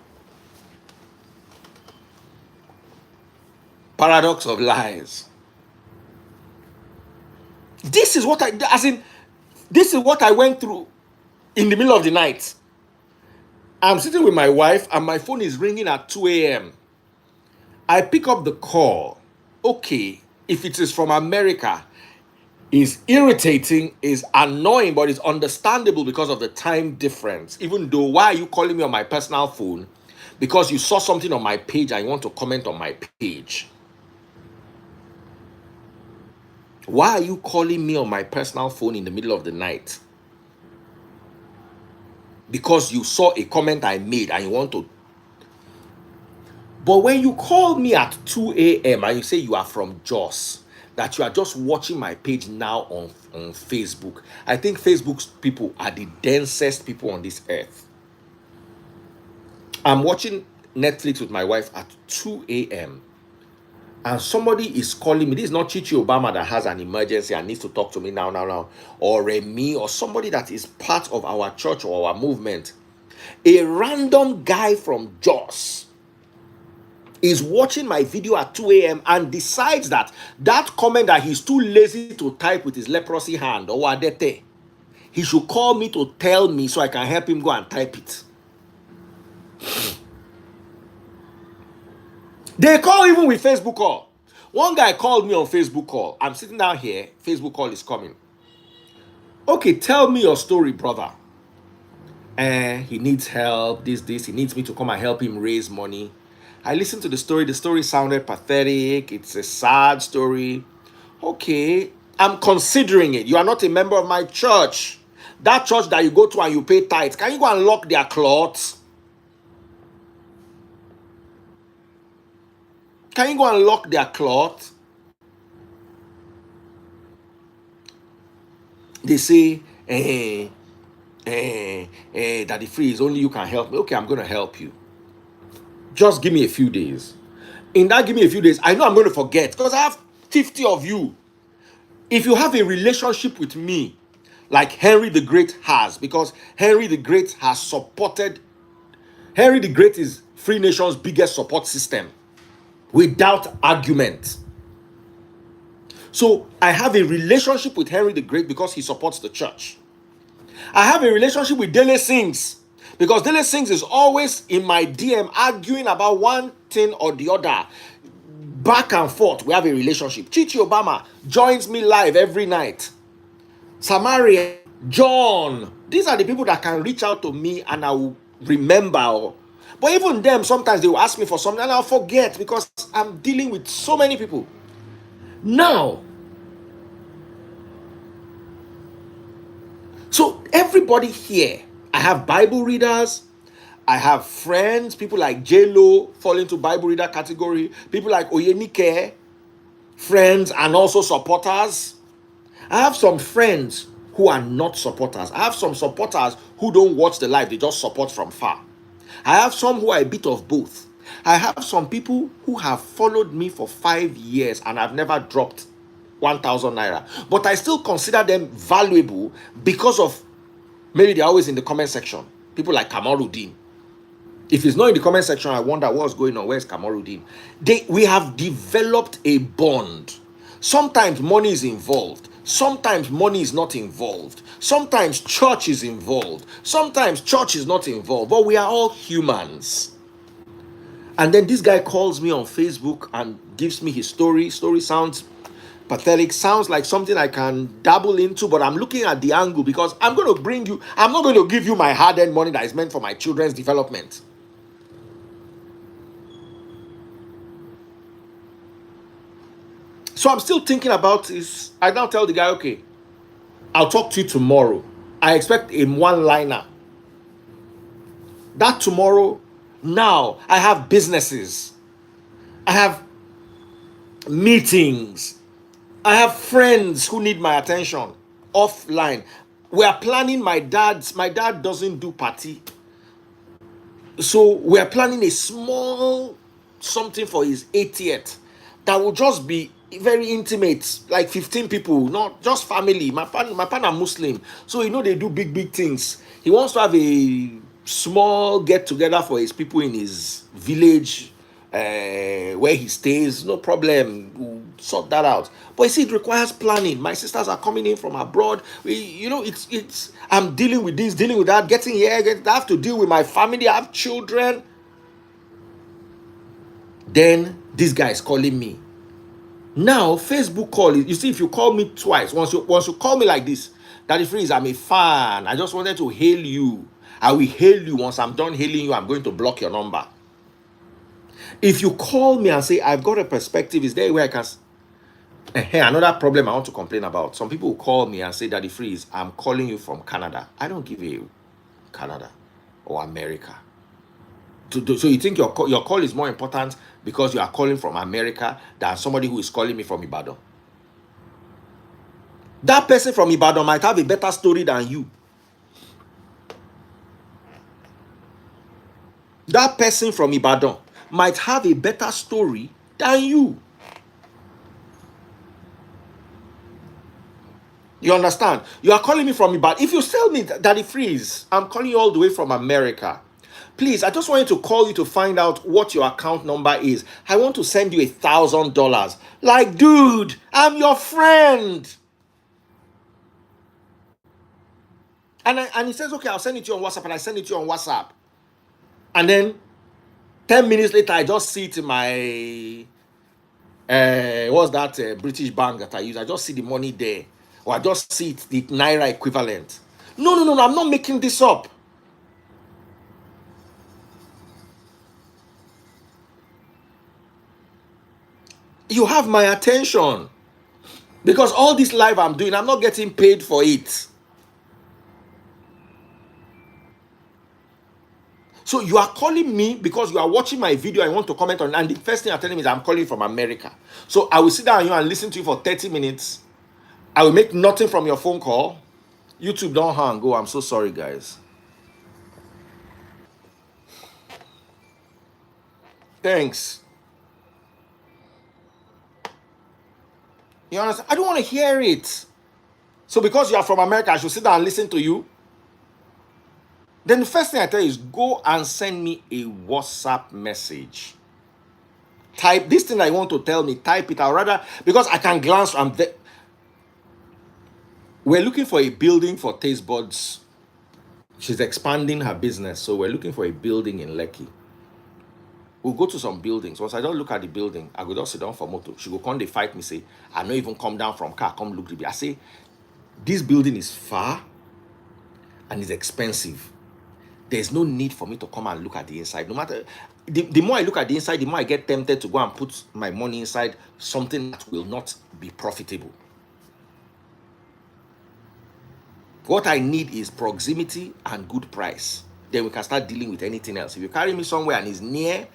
Paradox of lies. This is what this is what I went through in the middle of the night. I'm sitting with my wife and my phone is ringing at 2 a.m. I pick up the call. Okay, if it is from America, it's irritating, it's annoying, but it's understandable because of the time difference. Even though, why are you calling me on my personal phone? Because you saw something on my page and you want to comment on my page. Why are you calling me on my personal phone in the middle of the night? Because you saw a comment I made and you want to. But when you call me at 2 a.m. and you say you are from Jos, that you are just watching my page now on Facebook, I think Facebook's people are the densest people on this earth. I'm watching Netflix with my wife at 2 a.m. and somebody is calling me. This is not Chichi Obama that has an emergency and needs to talk to me now, or me, or somebody that is part of our church or our movement. A random guy from Jos is watching my video at 2 a.m. and decides that comment that he's too lazy to type with his leprosy hand, or wadete, he should call me to tell me so I can help him go and type it. They call even with Facebook call. One guy called me on Facebook call. I'm sitting down here. Facebook call is coming. Okay, tell me your story, brother. He needs help. This. He needs me to come and help him raise money. I listened to the story. The story sounded pathetic. It's a sad story. Okay, I'm considering it. You are not a member of my church. That church that you go to and you pay tithes. Can you go and lock their cloths? Can you go and lock their cloth? They say, Daddy Freeze, only you can help me. Okay, I'm going to help you. Just give me a few days. In that give me a few days, I know I'm going to forget because I have 50 of you. If you have a relationship with me, like Henry the Great has, because Henry the Great has supported, Henry the Great is Free Nation's biggest support system. Without argument. So I have a relationship with Henry the Great because he supports the church. I have a relationship with Dele Sings because Dele Sings is always in my DM arguing about one thing or the other. Back and forth, we have a relationship. Chichi Obama joins me live every night. Samaria, John. These are the people that can reach out to me and I will remember. But even them, sometimes they will ask me for something and I'll forget because I'm dealing with so many people. Now, so everybody here, I have Bible readers, I have friends, people like J-Lo fall into Bible reader category, people like Oyenike, friends and also supporters. I have some friends who are not supporters. I have some supporters who don't watch the live, they just support from far. I have some who are a bit of both. I have some people who have followed me for 5 years and I've never dropped 1,000 naira. But I still consider them valuable because of maybe they're always in the comment section. People like Kamaruddin. If it's not in the comment section, I wonder what's going on. Where's Kamaruddin? We have developed a bond. Sometimes money is involved. Sometimes money is not involved. Sometimes church is involved. Sometimes church is not involved. But we are all humans. And then this guy calls me on Facebook and gives me his story. Story sounds pathetic, sounds like something I can dabble into, but I'm looking at the angle because I'm going to bring you, I'm not going to give you my hard-earned money that is meant for my children's development. So I'm still thinking about this. I now tell the guy, okay, I'll talk to you tomorrow. I expect a one-liner. That tomorrow, now I have businesses. I have meetings. I have friends who need my attention offline. We are planning my dad doesn't do party. So we are planning a small something for his 80th that will just be very intimate, like 15 people, not just family. My partner Muslim, so they do big things. He wants to have a small get together for his people in his village, where he stays. No problem, we'll sort that out. But you see, it requires planning. My sisters are coming in from abroad. It's I'm dealing with this, dealing with that, getting here, I have to deal with my family. I have children. Then this guy is calling me. Now Facebook call, you see, if you call me twice, once you call me like this, that is freeze, I'm a fan, I just wanted to hail you, I will hail you. Once I'm done hailing you, I'm going to block your number. If you call me and say, I've got a perspective, is there a way I can... Another problem I want to complain about. Some people call me and say, Daddy Freeze, I'm calling you from Canada. I don't give a Canada or America. So you think your call is more important because you are calling from America than somebody who is calling me from Ibadan? That person from Ibadan might have a better story than you. That person from Ibadan might have a better story than you. You understand? You are calling me from Ibadan. If you tell me, Daddy Freeze, I'm calling you all the way from America, please, I just wanted to call you to find out what your account number is. I want to send you $1,000. Like, dude, I'm your friend. And he says, okay, I'll send it to you on WhatsApp. And I send it to you on WhatsApp. And then 10 minutes later, I just see it in my, what's that British bank that I use? I just see the money there. Or I just see it, the Naira equivalent. No, I'm not making this up. You have my attention. Because all this live I'm doing, I'm not getting paid for it. So you are calling me because you are watching my video. I want to comment on, and the first thing you're telling me is I'm calling from America. So I will sit down here and listen to you for 30 minutes. I will make nothing from your phone call. YouTube, don't hang. Go. I'm so sorry, guys. Thanks. You understand? I don't want to hear it. So because you are from America, I should sit down and listen to you. Then the first thing I tell you is go and send me a WhatsApp message. Type this thing that you want to tell me, type it out. Rather, because I can glance. We're looking for a building for Taste Buds. She's expanding her business, so we're looking for a building in Lekki. We'll go to some buildings. Once I don't look at the building, I go just sit down for motor. She go come, they fight me, say, I don't even come down from car, come look at it. I say, this building is far and it's expensive. There's no need for me to come and look at the inside. No matter, the more I look at the inside, the more I get tempted to go and put my money inside something that will not be profitable. What I need is proximity and good price. Then we can start dealing with anything else. If you carry me somewhere and it's near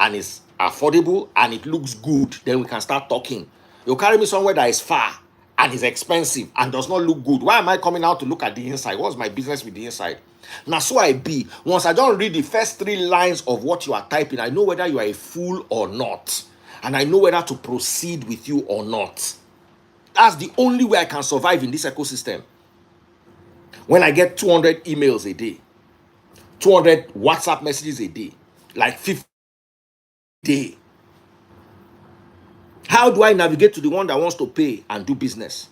and it's affordable and it looks good, then we can start talking. You carry me somewhere that is far and is expensive and does not look good. Why am I coming out to look at the inside? What's my business with the inside? Now, so I be. Once I don't read the first 3 lines of what you are typing, I know whether you are a fool or not. And I know whether to proceed with you or not. That's the only way I can survive in this ecosystem. When I get 200 emails a day, 200 WhatsApp messages a day, like 50 a day, how do I navigate to the one that wants to pay and do business?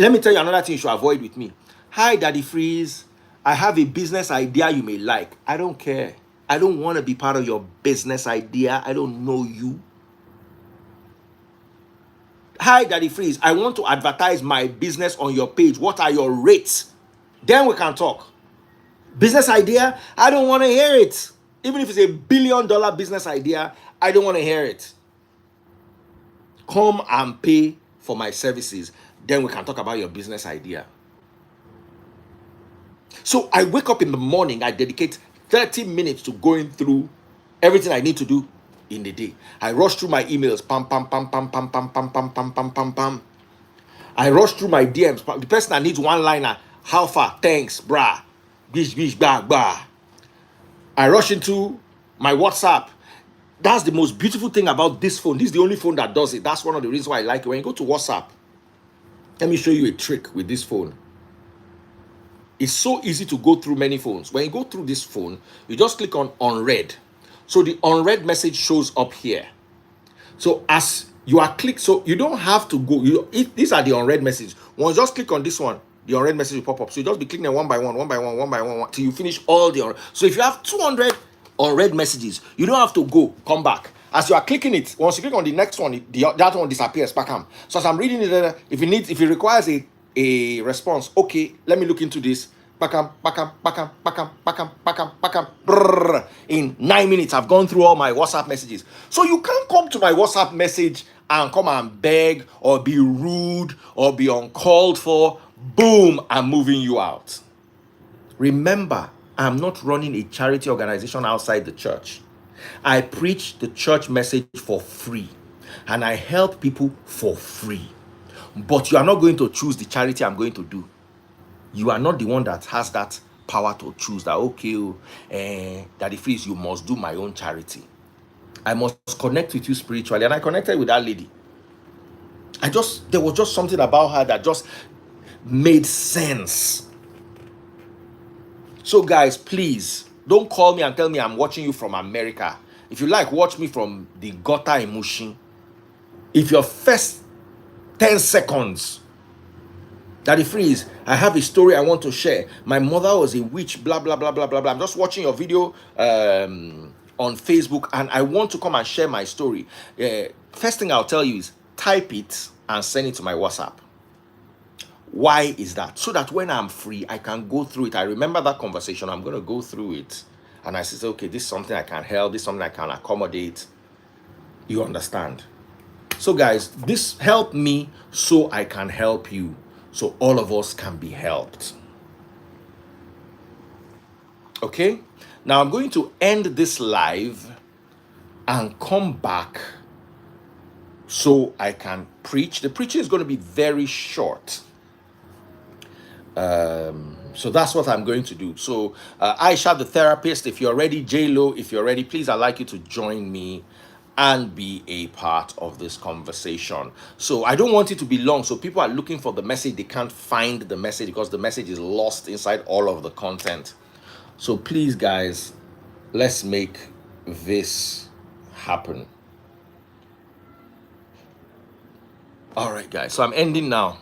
Let me tell you another thing you should avoid with me. Hi, Daddy Freeze. I have a business idea you may like. I don't care. I don't want to be part of your business idea. I don't know you. Hi, Daddy Freeze. I want to advertise my business on your page. What are your rates? Then we can talk. Business idea? I don't want to hear it. Even if it's $1 billion business idea, I don't want to hear it. Come and pay for my services. Then we can talk about your business idea. So I wake up in the morning, I dedicate 30 minutes to going through everything I need to do in the day. I rush through my emails, pam, pam, pam, pam, pam, pam, pam, pam, pam, pam, pam, pam. I rush through my DMs. The person that needs one liner, how far? Thanks, brah. Bish, bish, bah, bah. I rush into my WhatsApp. That's the most beautiful thing about this phone. This is the only phone that does it. That's one of the reasons why I like it. When you go to WhatsApp, let me show you a trick with this phone. It's so easy to go through many phones. When you go through this phone, you just click on unread. So the unread message shows up here. So as you are clicked, so you don't have to go. If these are the unread messages, once you just click on this one, the unread message will pop up. So you just be clicking them one by one, one by one, one by one, till you finish all the. So if you have 200 unread messages, you don't have to go, come back. As you are clicking it, once you click on the next one, that one disappears. Back on. So as I'm reading it, if it requires a response, okay, let me look into this. Bakam. In 9 minutes, I've gone through all my WhatsApp messages. So you can't come to my WhatsApp message and come and beg or be rude or be uncalled for. Boom, I'm moving you out. Remember, I'm not running a charity organization outside the church. I preach the church message for free and I help people for free. But you are not going to choose the charity I'm going to do. You are not the one that has that power to choose that, okay, Daddy Freeze, you must do my own charity. I must connect with you spiritually. And I connected with that lady. There was just something about her that just made sense. So guys, please don't call me and tell me I'm watching you from America. If you like, watch me from the gutter in Mushin. If your first 10 seconds, Daddy Freeze, I have a story I want to share. My mother was a witch, blah, blah, blah, blah, blah, blah. I'm just watching your video on Facebook and I want to come and share my story. First thing I'll tell you is type it and send it to my WhatsApp. Why is that? So that when I'm free, I can go through it. I remember that conversation. I'm going to go through it. And I say, okay, this is something I can help. This is something I can accommodate. You understand? So guys, this help me so I can help you. So all of us can be helped. Okay? Now I'm going to end this live and come back so I can preach. The preaching is going to be very short. So that's what I'm going to do. So Aisha, the therapist, if you're ready, J-Lo, if you're ready, please, I'd like you to join me and be a part of this conversation. So I don't want it to be long. So people are looking for the message. They can't find the message because the message is lost inside all of the content. So please, guys, let's make this happen. All right, guys. So I'm ending now.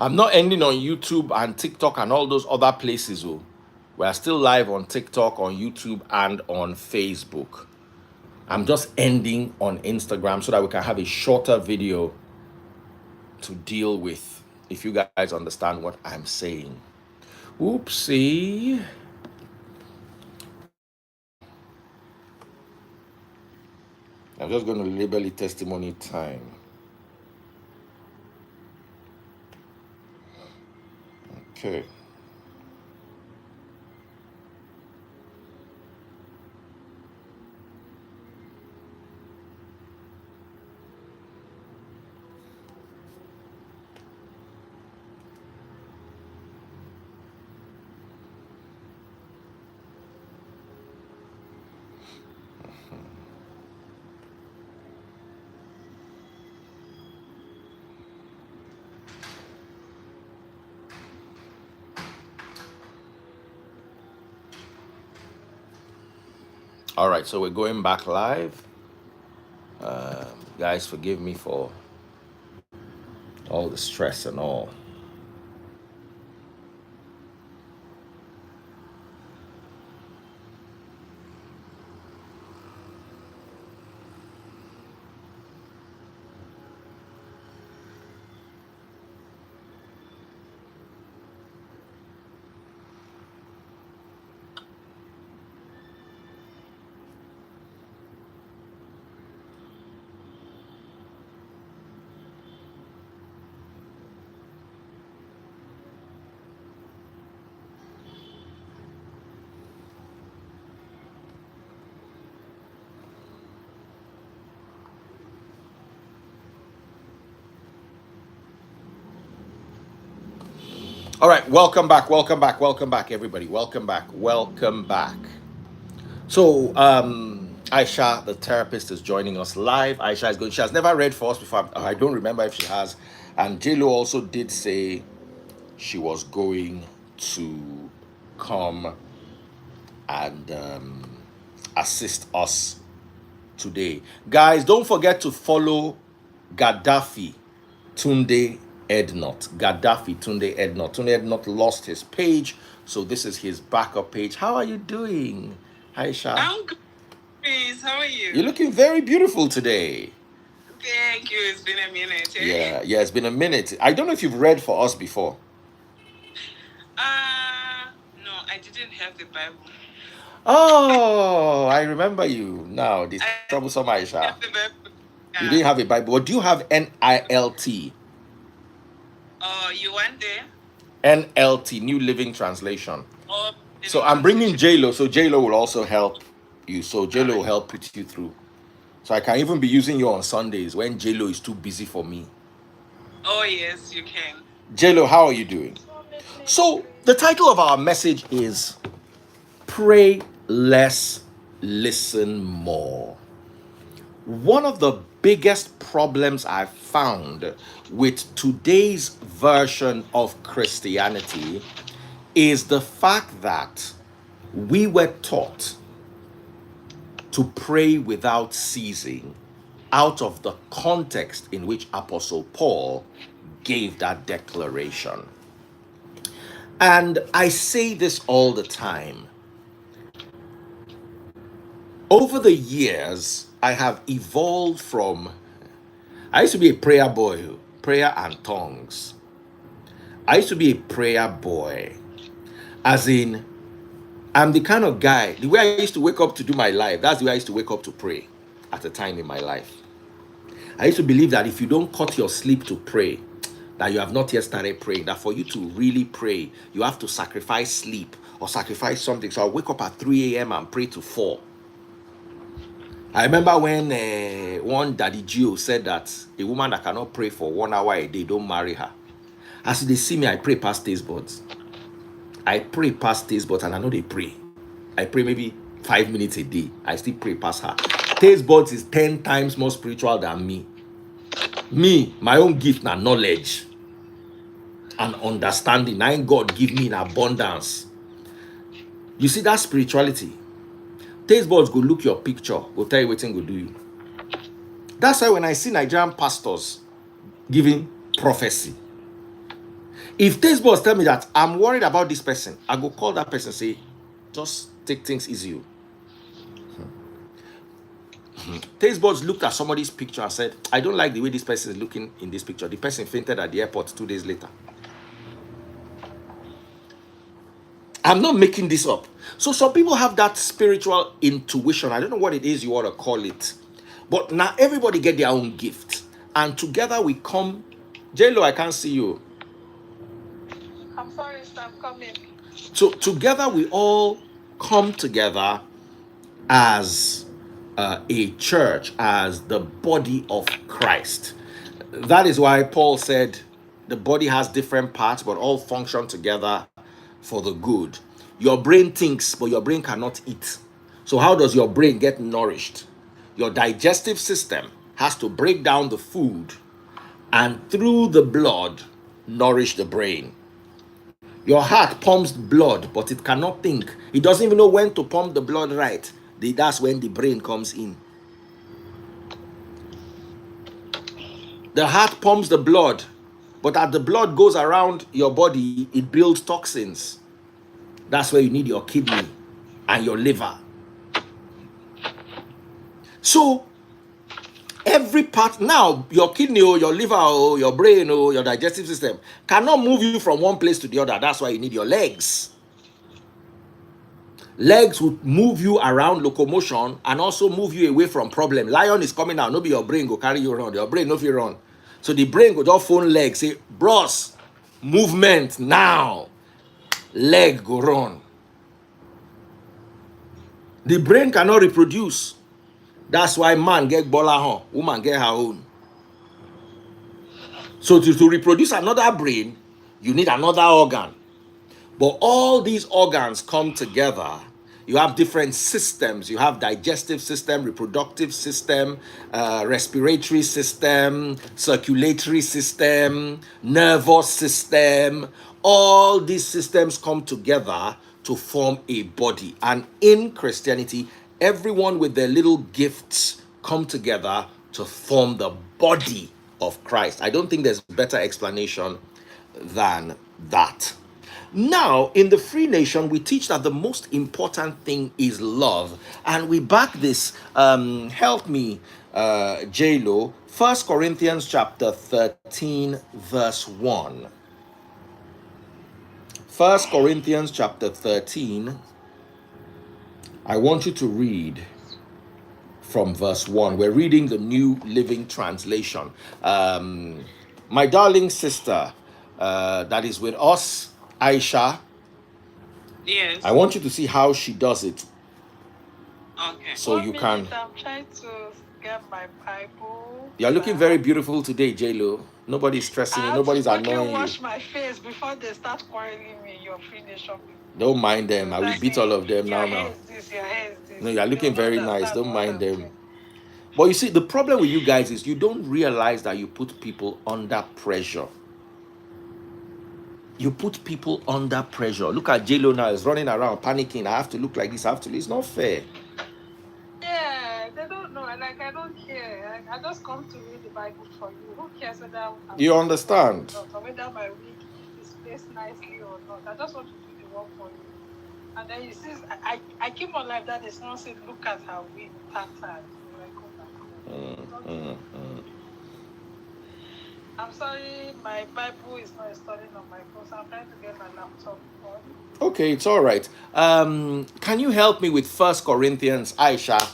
I'm not ending on YouTube and TikTok and all those other places. Oh, we are still live on TikTok, on YouTube, and on Facebook. I'm just ending on Instagram so that we can have a shorter video to deal with, if you guys understand what I'm saying. Oopsie. I'm just going to label it testimony time. Okay. All right, so we're going back live. Guys, forgive me for all the stress and all. All right, welcome back, everybody. Welcome back. So, Aisha, the therapist, is joining us live. Aisha is going. She has never read for us before. I don't remember if she has. And JLo also did say she was going to come and assist us today. Guys, don't forget to follow Gaddafi Tunde Ednot. Tunde Ednot lost his page, so this is his backup page. How are you doing, Aisha? I'm good, Chris. How are you? You're looking very beautiful today. Thank you. It's been a minute. Yeah, it's been a minute. I don't know if you've read for us before. No, I didn't have the Bible. Oh, I remember you now. This troublesome Aisha. Yeah. You didn't have a Bible. Or do you have NILT? You want there? NLT, New Living Translation. Oh, so I'm bringing JLo, so JLo will also help you. So JLo will help put you through. So I can even be using you on Sundays when JLo is too busy for me. Oh, yes, you can. JLo, how are you doing? So the title of our message is Pray Less, Listen More. One of the biggest problems I've found with today's version of Christianity is the fact that we were taught to pray without ceasing out of the context in which Apostle Paul gave that declaration. And I say this all the time. Over the years, I have evolved from, I used to be a prayer boy, prayer and tongues. I used to be a prayer boy, as in, I'm the kind of guy, the way I used to wake up to do my life, that's the way I used to wake up to pray at a time in my life. I used to believe that if you don't cut your sleep to pray, that you have not yet started praying, that for you to really pray, you have to sacrifice sleep or sacrifice something. So I wake up at 3 a.m. and pray to 4. I remember when one Daddy Gio said that a woman that cannot pray for 1 hour a day, don't marry her. As they see me, I pray past taste buds. I pray past taste buds and I know they pray. I pray maybe 5 minutes a day. I still pray past her. Taste buds is 10 times more spiritual than me. Me, my own gift na knowledge and understanding. Now God give me in abundance. You see that spirituality. Taste buds go look your picture, go tell you what thing go do you. That's why when I see Nigerian pastors giving prophecy, if taste buds tell me that I'm worried about this person, I go call that person and say, just take things easy. Taste buds looked at somebody's picture and said, I don't like the way this person is looking in this picture. The person fainted at the airport 2 days later. I'm not making this up. So some people have that spiritual intuition. I don't know what it is you want to call it. But now everybody get their own gift. And together we come. JLo, I can't see you. I'm sorry, sir, I'm coming. So together we all come together as a church, as the body of Christ. That is why Paul said the body has different parts, but all function together for the good. Your brain thinks, but your brain cannot eat. So how does your brain get nourished? Your digestive system has to break down the food and through the blood nourish the brain. Your heart pumps blood, but it cannot think. It doesn't even know when to pump the blood right. That's when the brain comes in. The heart pumps the blood, but as the blood goes around your body, it builds toxins. That's where you need your kidney and your liver. So every part now, your kidney or your liver or your brain or your digestive system cannot move you from one place to the other. That's why you need your legs. Legs would move you around, locomotion, and also move you away from problem. Lion is coming out, no be your brain go carry you around. Your brain no fit run. So the brain go just phone leg, say, bros, movement now. Leg go run. The brain cannot reproduce. That's why man get bola, woman get her own. So to reproduce another brain, you need another organ. But all these organs come together. You have different systems. You have digestive system, reproductive system, respiratory system, circulatory system, nervous system. All these systems come together to form a body. And in Christianity, everyone with their little gifts come together to form the body of Christ. I don't think there's a better explanation than that. Now, in the Free Nation, we teach that the most important thing is love. And we back this, help me, J-Lo, 1 Corinthians chapter 13, verse 1. 1 Corinthians chapter 13, I want you to read from verse 1. We're reading the New Living Translation. My darling sister that is with us, Aisha, Yes. I want you to see how she does it. Okay. So you can. I'm trying to get my Bible. You're looking very beautiful today, J-Lo. Nobody's stressing you. Nobody's annoying you. Wash my face before they start quarreling me. Your Free Nation people. Don't mind them. I will beat all of them now. Your hair is this. No, you're looking very nice. Don't mind them. But you see, the problem with you guys is you don't realize that you put people under pressure. You put people under pressure. Look at J-Lo now. Is running around panicking. I have to look like this. I have to. It's not fair. Yeah, they don't know. Like, I don't care. I just come to read the Bible for you. Who cares whether you understand? Or whether my wig is placed nicely or not. I just want to do the work for you. And then you see, I keep on like that. There's no saying, look at her wig pattern. I'm sorry, my Bible is not installing on my phone, so I'm trying to get my laptop on. Okay, it's all right. Can you help me with 1 Corinthians, Aisha,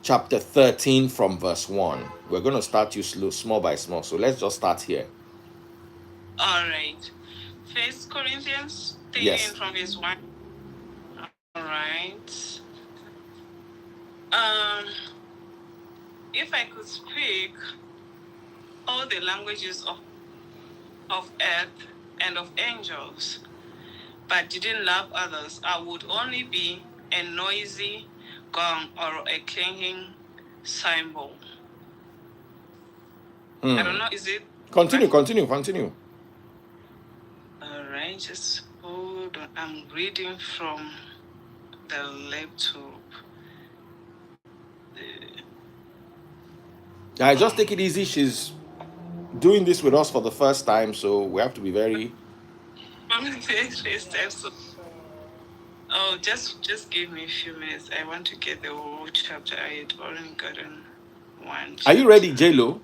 chapter 13 from verse 1? We're going to start you small by small, so let's just start here. All right. 1 Corinthians 13 from verse 1. All right. If I could speak all the languages of earth and of angels, but didn't love others, I would only be a noisy gong or a clanging cymbal. I don't know, is it? Continue. All right, just hold on. I'm reading from the laptop. Guys, just take it easy. She's doing this with us for the first time, so we have to be very... Oh, just give me a few minutes. I want to get the whole chapter. I had only gotten one chapter. Are you ready, J-Lo?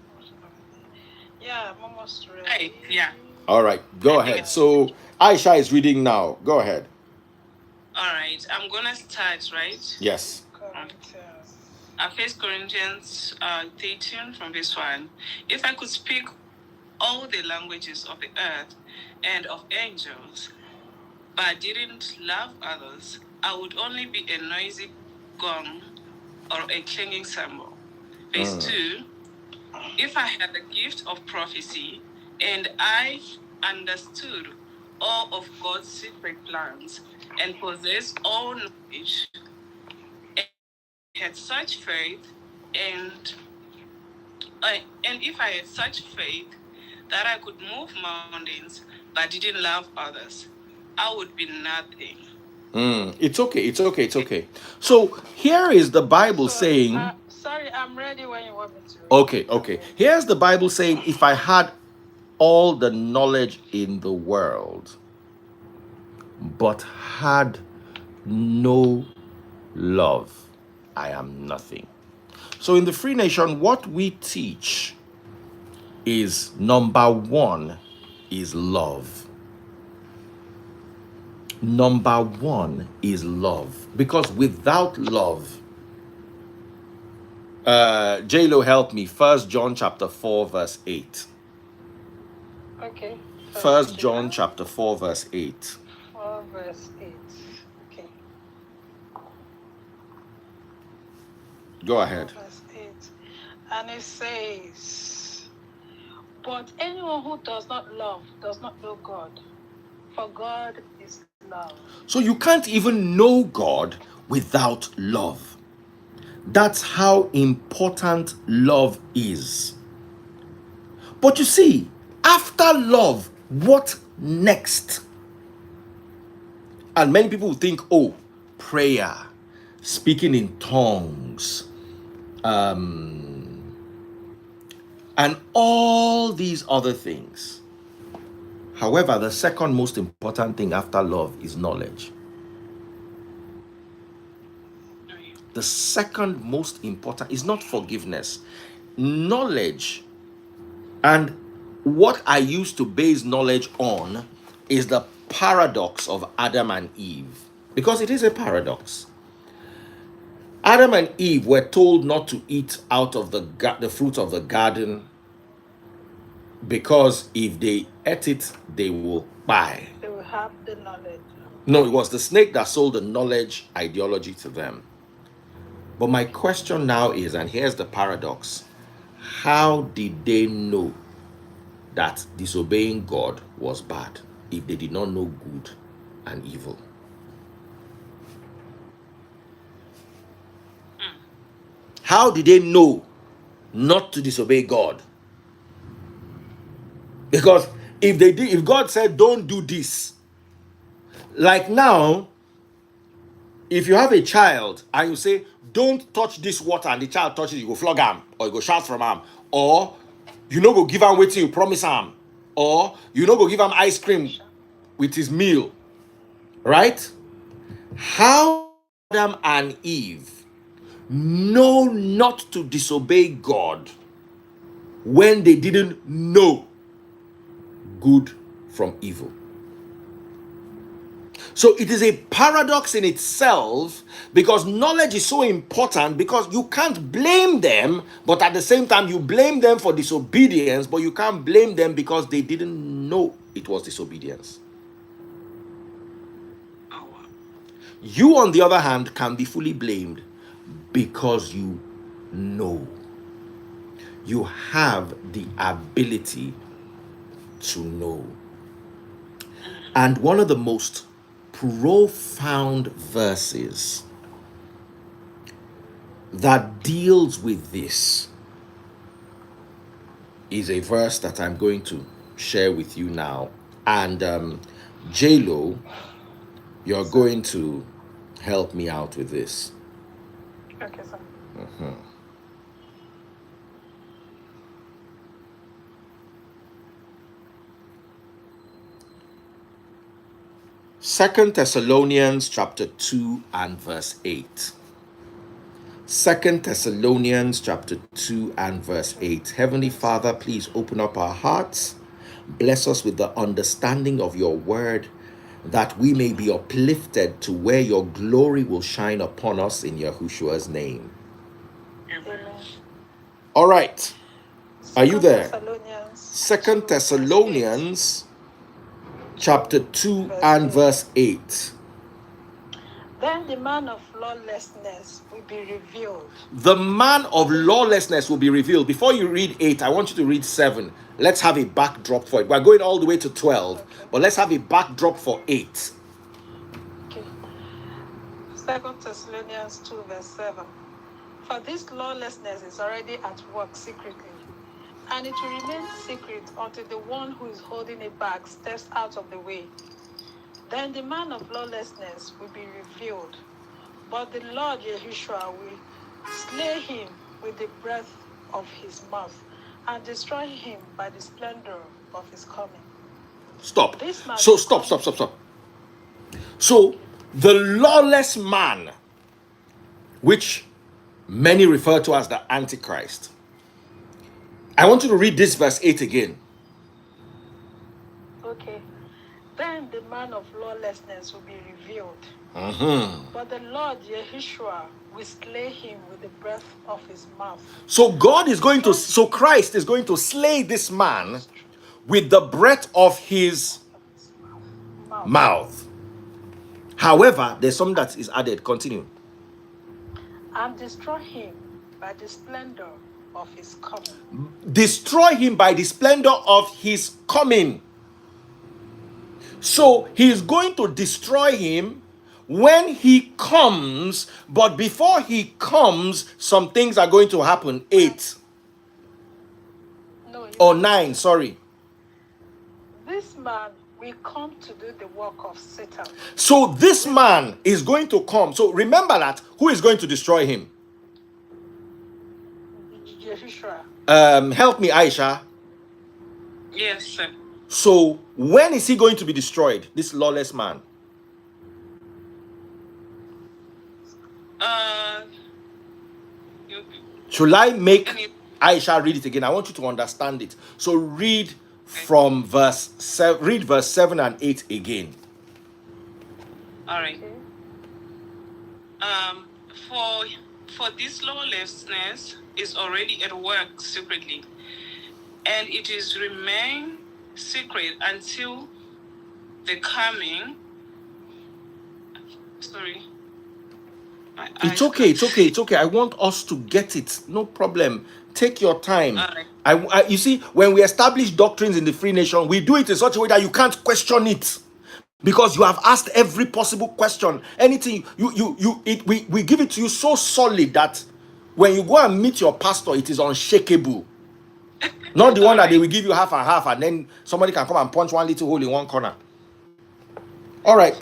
Yeah, I'm almost ready. Yeah. All right, go ahead. So Aisha is reading now. Go ahead. All right, I'm going to start, right? Yes. 1 Corinthians 13 from verse 1. If I could speak all the languages of the earth and of angels, but didn't love others, I would only be a noisy gong or a clanging cymbal. Verse 2. If I had the gift of prophecy and I understood all of God's secret plans and possessed all knowledge, had such faith, and if I had such faith that I could move mountains but didn't love others, I would be nothing. It's okay. It's okay. It's okay. So here is the Bible saying. Sorry, I'm ready when you want me to. Okay, okay. Here's the Bible saying, if I had all the knowledge in the world, but had no love, I am nothing. So in the Free Nation, what we teach is number one is love. Number one is love. Because without love, J-Lo, help me. 1 John chapter 4, verse 8. Okay. 1 John chapter 4, verse 8. 4 verse 8. Okay. Go ahead. Verse 8. And it says, but anyone who does not love does not know God, for God is love. So you can't even know God without love. That's how important love is. But you see, after love, what next? And many people think, oh, prayer, speaking in tongues, and all these other things. However, the second most important thing after love is knowledge. The second most important is not forgiveness, knowledge. And what I used to base knowledge on is the paradox of Adam and Eve, because it is a paradox. Adam and Eve were told not to eat out of the fruit of the garden, because if they ate it, they will die. They will have the knowledge. No, it was the snake that sold the knowledge ideology to them. But my question now is, and here's the paradox, how did they know that disobeying God was bad if they did not know good and evil? How did they know not to disobey God? Because if God said don't do this, like now, if you have a child and you say don't touch this water and the child touches, you go flog him, or you go shout from him, or you no go give him wetin you promise him, or you no go give him ice cream with his meal, right? How Adam and Eve know not to disobey God when they didn't know good from evil? So it is a paradox in itself, because knowledge is so important, because you can't blame them, but at the same time you blame them for disobedience, but you can't blame them because they didn't know it was disobedience. You, on the other hand, can be fully blamed because you know. You have the ability to know. And one of the most profound verses that deals with this is a verse that I'm going to share with you now. And J-Lo, you're going to help me out with this. Okay, sir. 2 Thessalonians chapter 2 and verse 8. 2 Thessalonians chapter 2 and verse 8. Heavenly Father, please open up our hearts. Bless us with the understanding of your word, that we may be uplifted to where your glory will shine upon us, in Yahushua's name. Amen. All right. Are you there? 2 Thessalonians Thessalonians chapter 2 and verse 8. Then the man of lawlessness will be revealed. The man of lawlessness will be revealed. Before you read 8, I want you to read 7. Let's have a backdrop for it. We're going all the way to 12, but let's have a backdrop for 8. Okay. 2 Thessalonians 2 verse 7. For this lawlessness is already at work secretly, and it will remain secret until the one who is holding it back steps out of the way. Then the man of lawlessness will be revealed, but the Lord Yahushua will slay him with the breath of his mouth and destroy him by the splendor of his coming. Stop. So stop. So the lawless man, which many refer to as the Antichrist. I want you to read this verse 8 again. Okay. Then the man of lawlessness will be revealed. But the Lord Yahushua will slay him with the breath of his mouth. So Christ is going to slay this man with the breath of his mouth. However, there's something that is added. Continue. And destroy him by the splendor of his coming. Destroy him by the splendor of his coming. So he is going to destroy him when he comes, but before he comes, some things are going to happen. 8 or 9, sorry. This man will come to do the work of Satan. So this man is going to come. So remember that. Who is going to destroy him? Yahushua. Help me, Aisha. Yes, sir. So when is he going to be destroyed, this lawless man? Should I make Aisha read it again? I want you to understand it. So read from verse 7, read verse 7 and 8 again. All right. For this lawlessness is already at work secretly, and it is remain secret until the coming. Sorry. It's okay. I want us to get it. No problem. Take your time. You see, when we establish doctrines in the Free Nation, we do it in such a way that you can't question it, because you have asked every possible question. Anything we give it to you so solid that when you go and meet your pastor, it is unshakable. Not the one that they will give you half and half, and then somebody can come and punch one little hole in one corner. All right.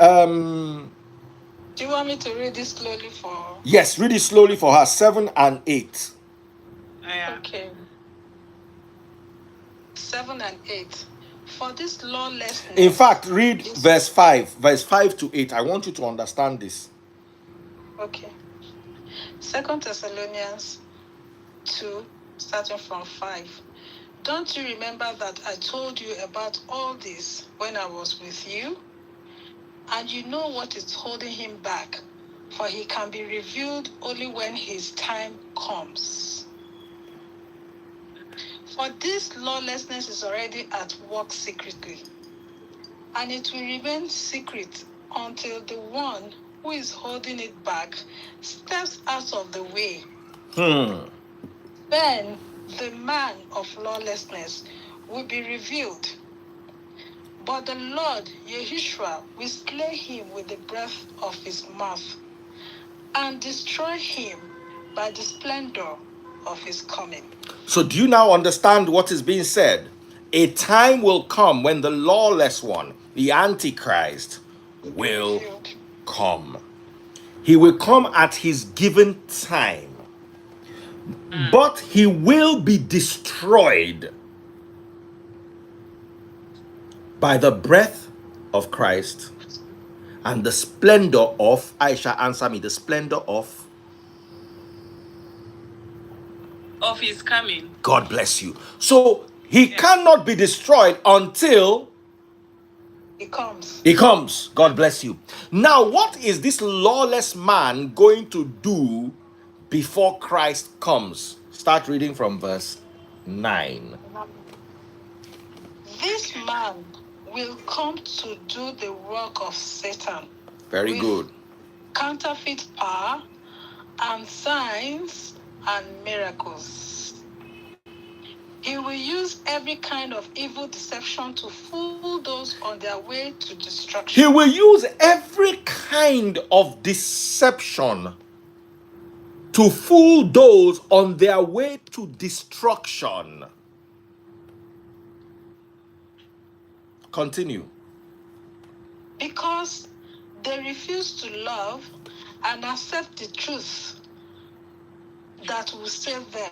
Do you want me to read this slowly for her? Yes, read it slowly for her. 7 and 8. Okay. 7 and 8. For this lawlessness. In fact, read verse 5. Verse 5 to 8. I want you to understand this. Okay. 2 Thessalonians 2, starting from 5. Don't you remember that I told you about all this when I was with you? And you know what is holding him back, for he can be revealed only when his time comes. For this lawlessness is already at work secretly, and it will remain secret until the one who is holding it back steps out of the way. Then the man of lawlessness will be revealed. But the Lord Yahushua will slay him with the breath of his mouth and destroy him by the splendor of his coming. So do you now understand what is being said? A time will come when the lawless one, the Antichrist, will come. He will come at his given time. But he will be destroyed by the breath of Christ and the splendor of, Aisha, answer me, the splendor of his coming. God bless you. So he cannot be destroyed until he comes. He comes. God bless you. Now, what is this lawless man going to do before Christ comes? Start reading from verse 9. This man will come to do the work of Satan. Very good. Counterfeit power and signs and miracles. He will use every kind of evil deception to fool those on their way to destruction. He will use every kind of deception to fool those on their way to destruction. Continue. Because they refuse to love and accept the truth that will save them.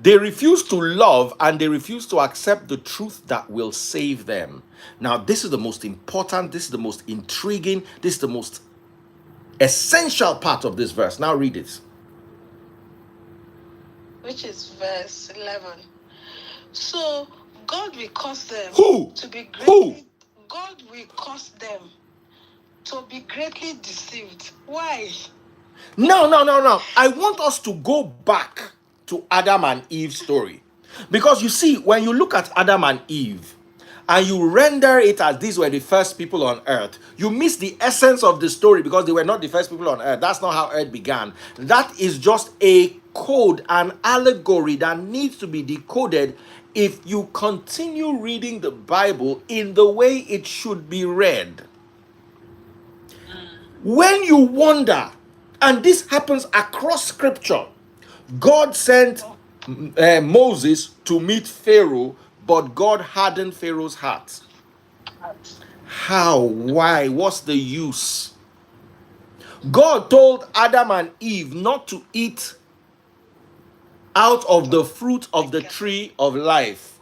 They refuse to love and they refuse to accept the truth that will save them. Now, this is the most important, this is the most intriguing, this is the most essential part of this verse. Now read it. Which is verse 11. So God will cause them to be greatly. Who? God will cause them to be greatly deceived. Why? No. I want us to go back to Adam and Eve's story. Because you see, when you look at Adam and Eve and you render it as these were the first people on earth, you miss the essence of the story because they were not the first people on earth. That's not how earth began. That is just a code, an allegory that needs to be decoded if you continue reading the Bible in the way it should be read. When you wonder, and this happens across scripture, God sent Moses to meet Pharaoh, but God hardened Pharaoh's heart. How? Why? What's the use? God told Adam and Eve not to eat out of the fruit of the tree of life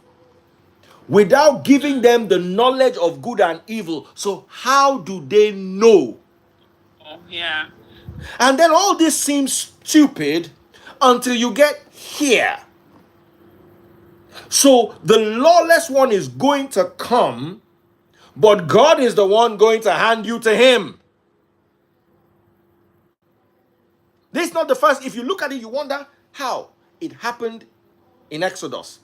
without giving them the knowledge of good and evil. So how do they know? Yeah. And then all this seems stupid until you get here. So the lawless one is going to come, but God is the one going to hand you to him. This is not the first. If you look at it, you wonder how. It happened in Exodus.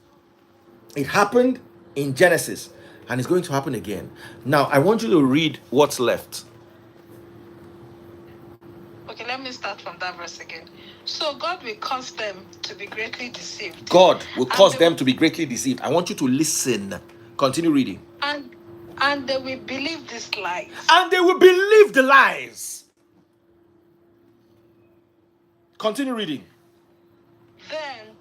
It happened in Genesis. And it's going to happen again. Now, I want you to read what's left. Okay, let me start from that verse again. So God will cause them to be greatly deceived. God will cause them to be greatly deceived. I want you to listen. Continue reading. And they will believe these lies. And they will believe the lies. Continue reading. Then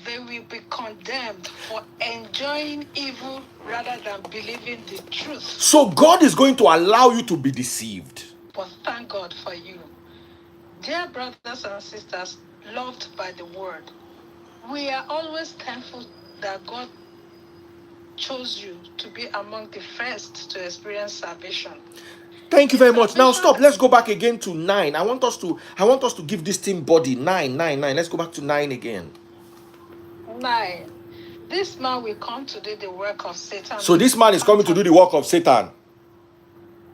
they will be condemned for enjoying evil rather than believing the truth. So God is going to allow you to be deceived. But thank God for you. Dear brothers and sisters, loved by the word, we are always thankful that God chose you to be among the first to experience salvation. Thank you very much. Now stop. Let's go back again to 9. I want us to give this thing body. 9. Let's go back to 9 again. 9. This man will come to do the work of Satan. So this man is coming to do the work of Satan.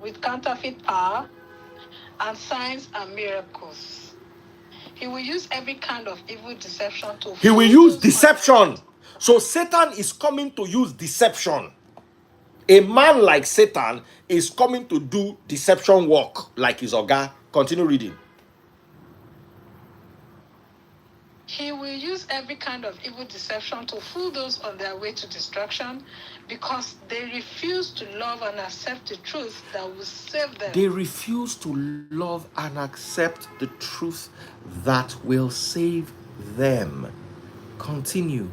With counterfeit power and signs and miracles. He will use every kind of evil deception to... He will use deception. So Satan is coming to use deception. A man like Satan is coming to do deception work like his oga. Continue reading. He will use every kind of evil deception to fool those on their way to destruction because they refuse to love and accept the truth that will save them. They refuse to love and accept the truth that will save them. Continue.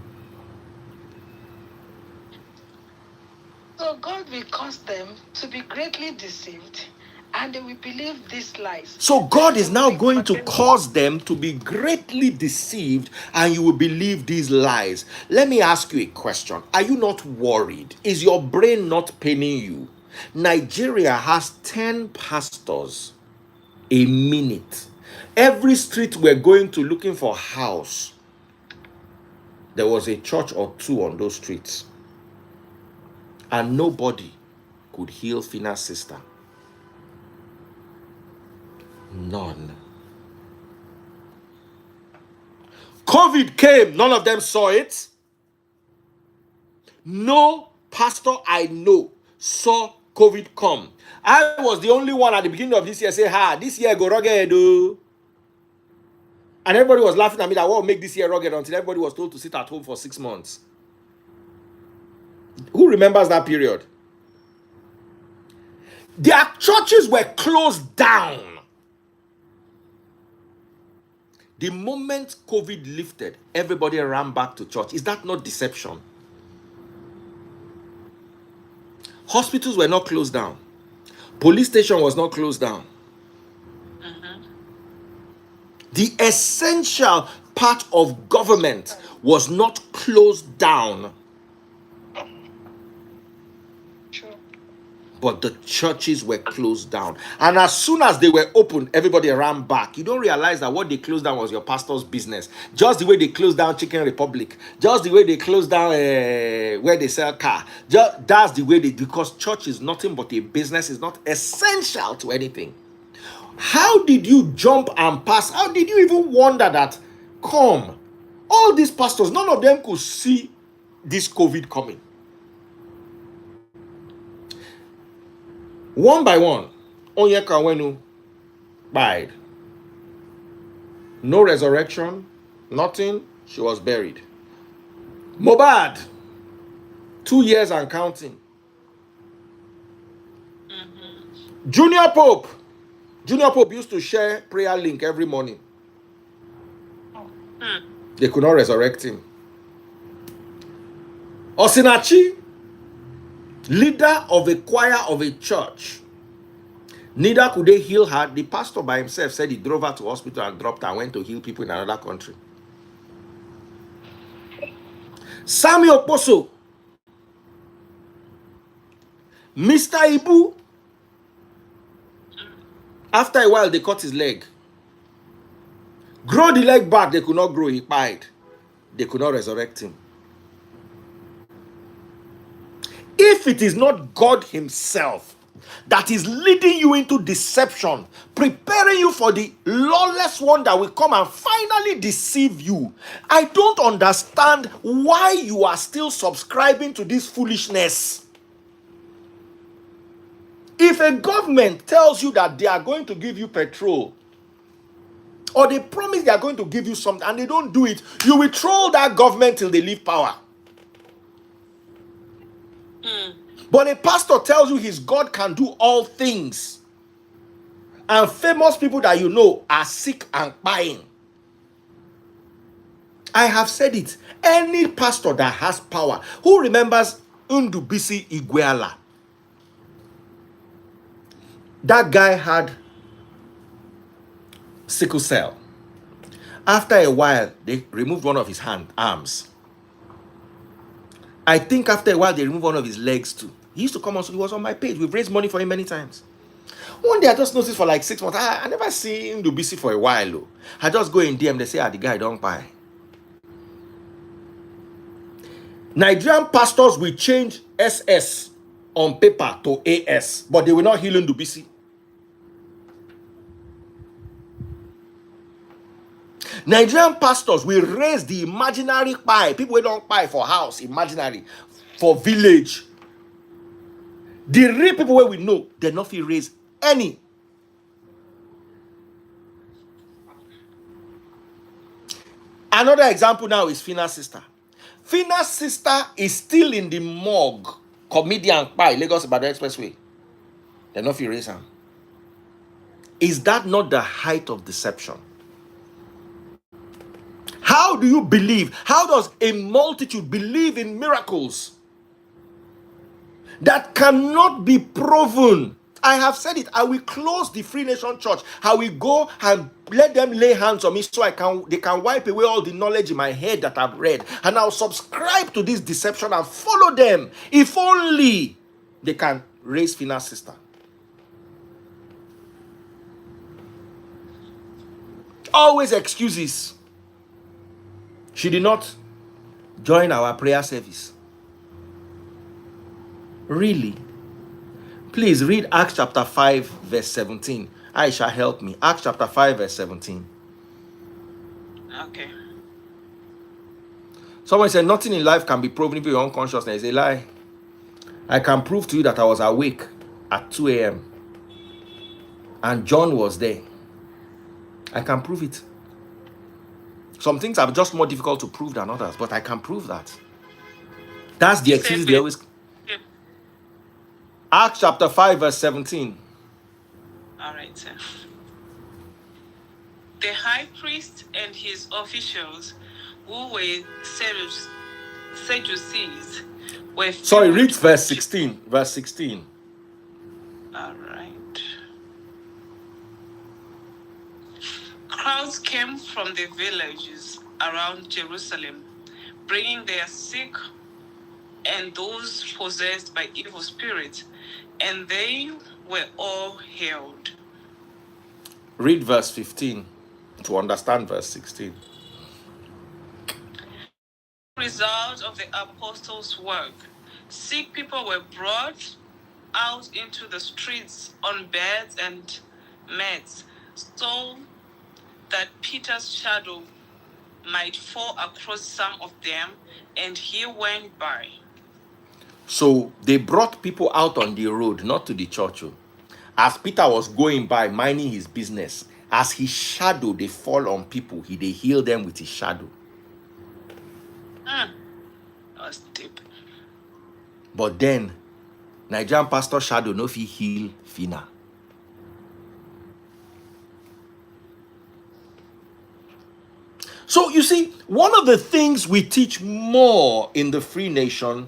So God will cause them to be greatly deceived and they will believe these lies. So God is now going to cause them to be greatly deceived and you will believe these lies. Let me ask you a question. Are you not worried? Is your brain not paining you? Nigeria has 10 pastors a minute. Every street we're going to looking for house, there was a church or two on those streets. And nobody could heal Fina's sister. None. COVID came, none of them saw it. No pastor I know saw COVID come. I was the only one at the beginning of this year say, this year go rugged. And everybody was laughing at me that what will make this year rugged until everybody was told to sit at home for 6 months. Who remembers that period? Their churches were closed down. The moment COVID lifted, everybody ran back to church. Is that not deception? Hospitals were not closed down. Police station was not closed down. Mm-hmm. The essential part of government was not closed down. True. But the churches were closed down. And as soon as they were opened, everybody ran back. You don't realize that what they closed down was your pastor's business. Just the way they closed down Chicken Republic. Just the way they closed down where they sell car. That's the way because church is nothing but a business. It's not essential to anything. How did you jump and pass? How did you even wonder that, come, all these pastors, none of them could see this COVID coming? One by one, Onyeka Onwenu died. No resurrection, nothing. She was buried. Mohbad, 2 years and counting. Mm-hmm. Junior Pope used to share prayer link every morning. They could not resurrect him. Osinachi, leader of a choir of a church, neither could they heal her. The pastor by himself said he drove her to hospital and dropped her and went to heal people in another country. Samuel Poso, Mr. Ibu, after a while they cut his leg. Grow the leg back, they could not grow, he died. They could not resurrect him. If it is not God himself that is leading you into deception, preparing you for the lawless one that will come and finally deceive you, I don't understand why you are still subscribing to this foolishness. If a government tells you that they are going to give you petrol, or they promise they are going to give you something and they don't do it, you will troll that government till they leave power. But a pastor tells you his God can do all things, and famous people that you know are sick and dying. I have said it. Any pastor that has power, who remembers Ndubisi Iguala? That guy had sickle cell. After a while, they removed one of his arms. I think after a while, they removed one of his legs too. He used to come on, so he was on my page. We've raised money for him many times. One day, I just noticed for like 6 months, I never see him do busy for a while. Though. I just go in DM, they say, the guy don't buy. Nigerian pastors will change SS on paper to AS, but they will not heal Ndubisi. Nigerian pastors will raise the imaginary pie. People will don't pie for house, imaginary, for village. The real people where we know, they not feel raise any. Another example now is Fina's sister. Fina's sister is still in the morgue. Comedian pie, Lagos Ibadan Expressway. They not feel raise her. Is that not the height of deception? How do you believe? How does a multitude believe in miracles that cannot be proven? I have said it. I will close the Free Nation Church. I will go and let them lay hands on me so they can wipe away all the knowledge in my head that I've read. And I'll subscribe to this deception and follow them. If only they can raise Fina's sister. Always excuses. She did not join our prayer service. Really? Please read Acts chapter 5 verse 17. Aisha, help me. Acts chapter 5 verse 17. Okay. Someone said nothing in life can be proven if you're unconscious. It's a lie. I can prove to you that I was awake at 2 a.m. and John was there. I can prove it. Some things are just more difficult to prove than others, but I can prove that. That's the excuse they always... Acts chapter 5 verse 17. All right, sir. The high priest and his officials, who were Sadducees, were... Sorry, read verse 16. Verse 16. All right. crowds came from the villages around Jerusalem, bringing their sick and those possessed by evil spirits, and they were all healed. Read verse 15 to understand verse 16. Result of the apostles' work, sick people were brought out into the streets on beds and mats, so that Peter's shadow might fall across some of them, and he went by. So they brought people out on the road, not to the church. As Peter was going by, minding his business, as his shadow, they fall on people, they heal them with his shadow. That was deep. But then, Nigerian pastor shadow no fit heal Fina. So you see, one of the things we teach more in the Free Nation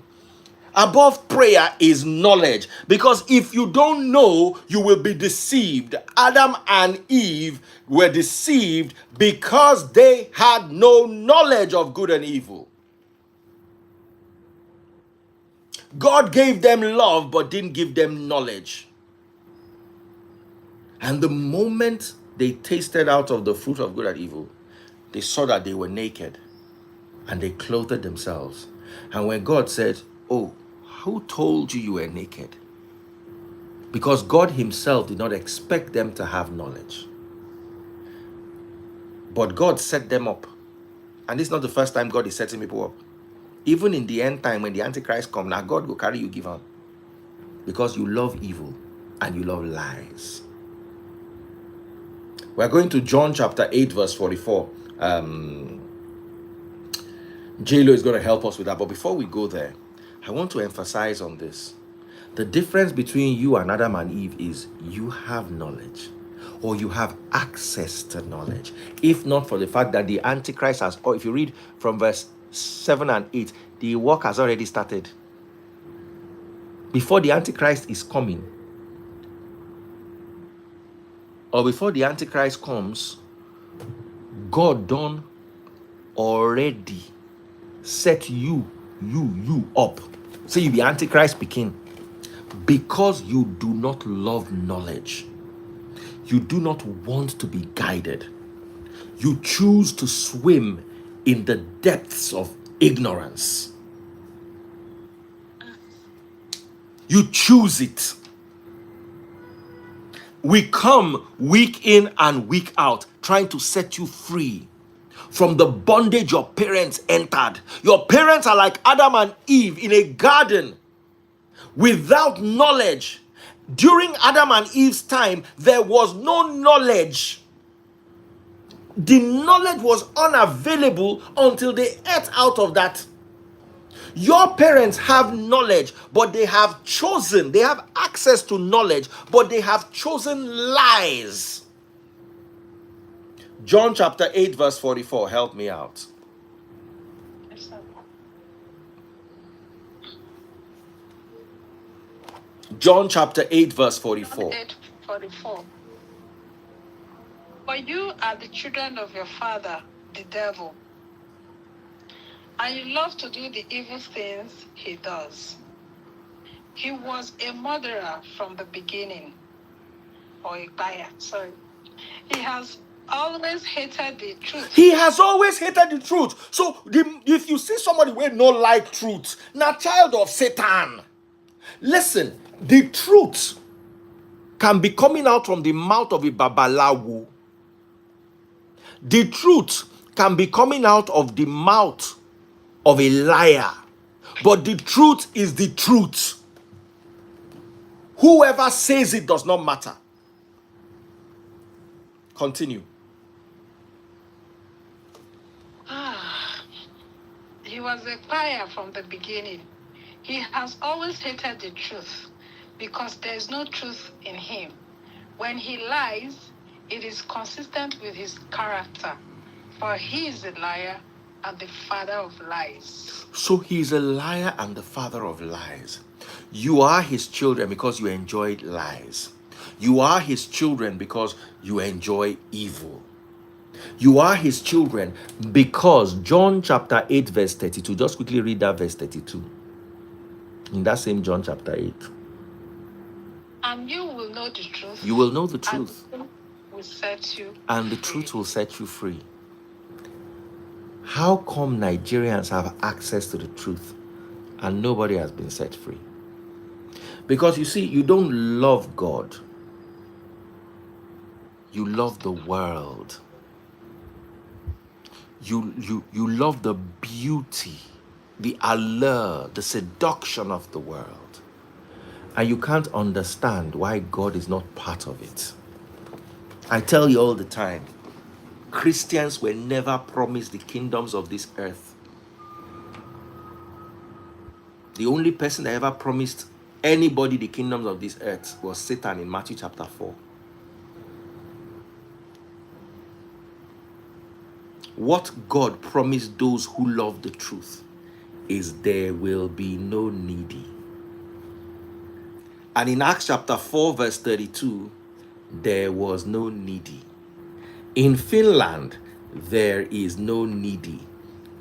above prayer is knowledge. Because if you don't know, you will be deceived. Adam and Eve were deceived because they had no knowledge of good and evil. God gave them love but didn't give them knowledge. And the moment they tasted out of the fruit of good and evil, they saw that they were naked and they clothed themselves. And when God said, "Oh, who told you you were naked?" Because God himself did not expect them to have knowledge. But God set them up. And this is not the first time God is setting people up. Even in the end time, when the Antichrist comes, now God will carry you give on. Because you love evil and you love lies. We're going to John chapter 8 verse 44. J-Lo is going to help us with that. But before we go there, I want to emphasize on this. The difference between you and Adam and Eve is you have knowledge, or you have access to knowledge. If not for the fact that the Antichrist has, or if you read from verse 7 and 8, the work has already started. Before the Antichrist is coming, or before the Antichrist comes, God done already set you up. Say you be Antichrist speaking. Because you do not love knowledge. You do not want to be guided. You choose to swim in the depths of ignorance. You choose it. We come week in and week out trying to set you free from the bondage your parents entered. Your parents are like Adam and Eve in a garden without knowledge. During Adam and Eve's time, there was no knowledge. The knowledge was unavailable until they ate out of that. Your parents have knowledge, but they have access to knowledge, but they have chosen lies. John chapter 8 verse 44, help me out. John chapter 8 verse 44. 8:44. For you are the children of your father, the devil, and you love to do the evil things he does. He was a murderer from the beginning, or a buyer, sorry. He has always hated the truth. He has always hated the truth. So if you see somebody who no like truth, now child of Satan. Listen, the truth can be coming out from the mouth of a babalawo. The truth can be coming out of the mouth of a liar. But the truth is the truth. Whoever says it does not matter. Continue. He was a liar from the beginning. He has always hated the truth because there is no truth in him. When he lies, it is consistent with his character, for he is a liar and the father of lies. So he is a liar and the father of lies. You are his children because you enjoy lies. You are his children because you enjoy evil. You are his children because John chapter 8 verse 32. Just quickly read that verse 32. In that same John chapter 8. And you will know the truth. You will know the truth. And will set you and the free. truth will set you free. How come Nigerians have access to the truth and nobody has been set free? Because you see, you don't love God. You love the world. You love the beauty, the allure, the seduction of the world. And you can't understand why God is not part of it. I tell you all the time, Christians were never promised the kingdoms of this earth. The only person that ever promised anybody the kingdoms of this earth was Satan in Matthew chapter 4. What God promised those who love the truth is there will be no needy. And in Acts chapter 4 verse 32, there was no needy. In Finland, there is no needy.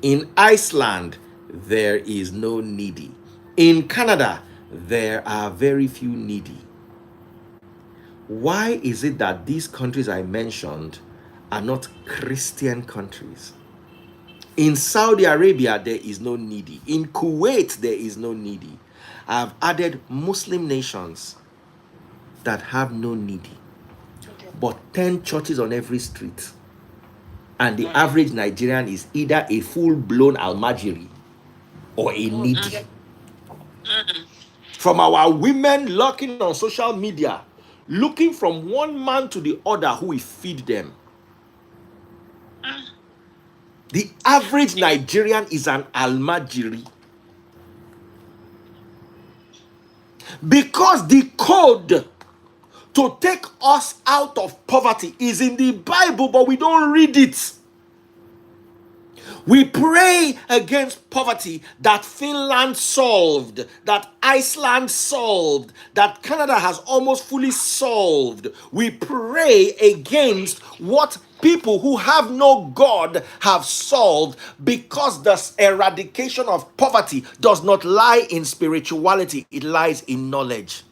In Iceland, there is no needy. In Canada, there are very few needy. Why is it that these countries I mentioned are not Christian countries? In Saudi Arabia, there is no needy. In Kuwait, there is no needy. I've added Muslim nations that have no needy. But 10 churches on every street. And the average Nigerian is either a full-blown almajiri or a needy. From our women lurking on social media, looking from one man to the other who will feed them. The average Nigerian is an almajiri. Because the code to take us out of poverty is in the Bible, but we don't read it. We pray against poverty that Finland solved, that Iceland solved, that Canada has almost fully solved. We pray against what people who have no God have solved, because the eradication of poverty does not lie in spirituality, it lies in knowledge.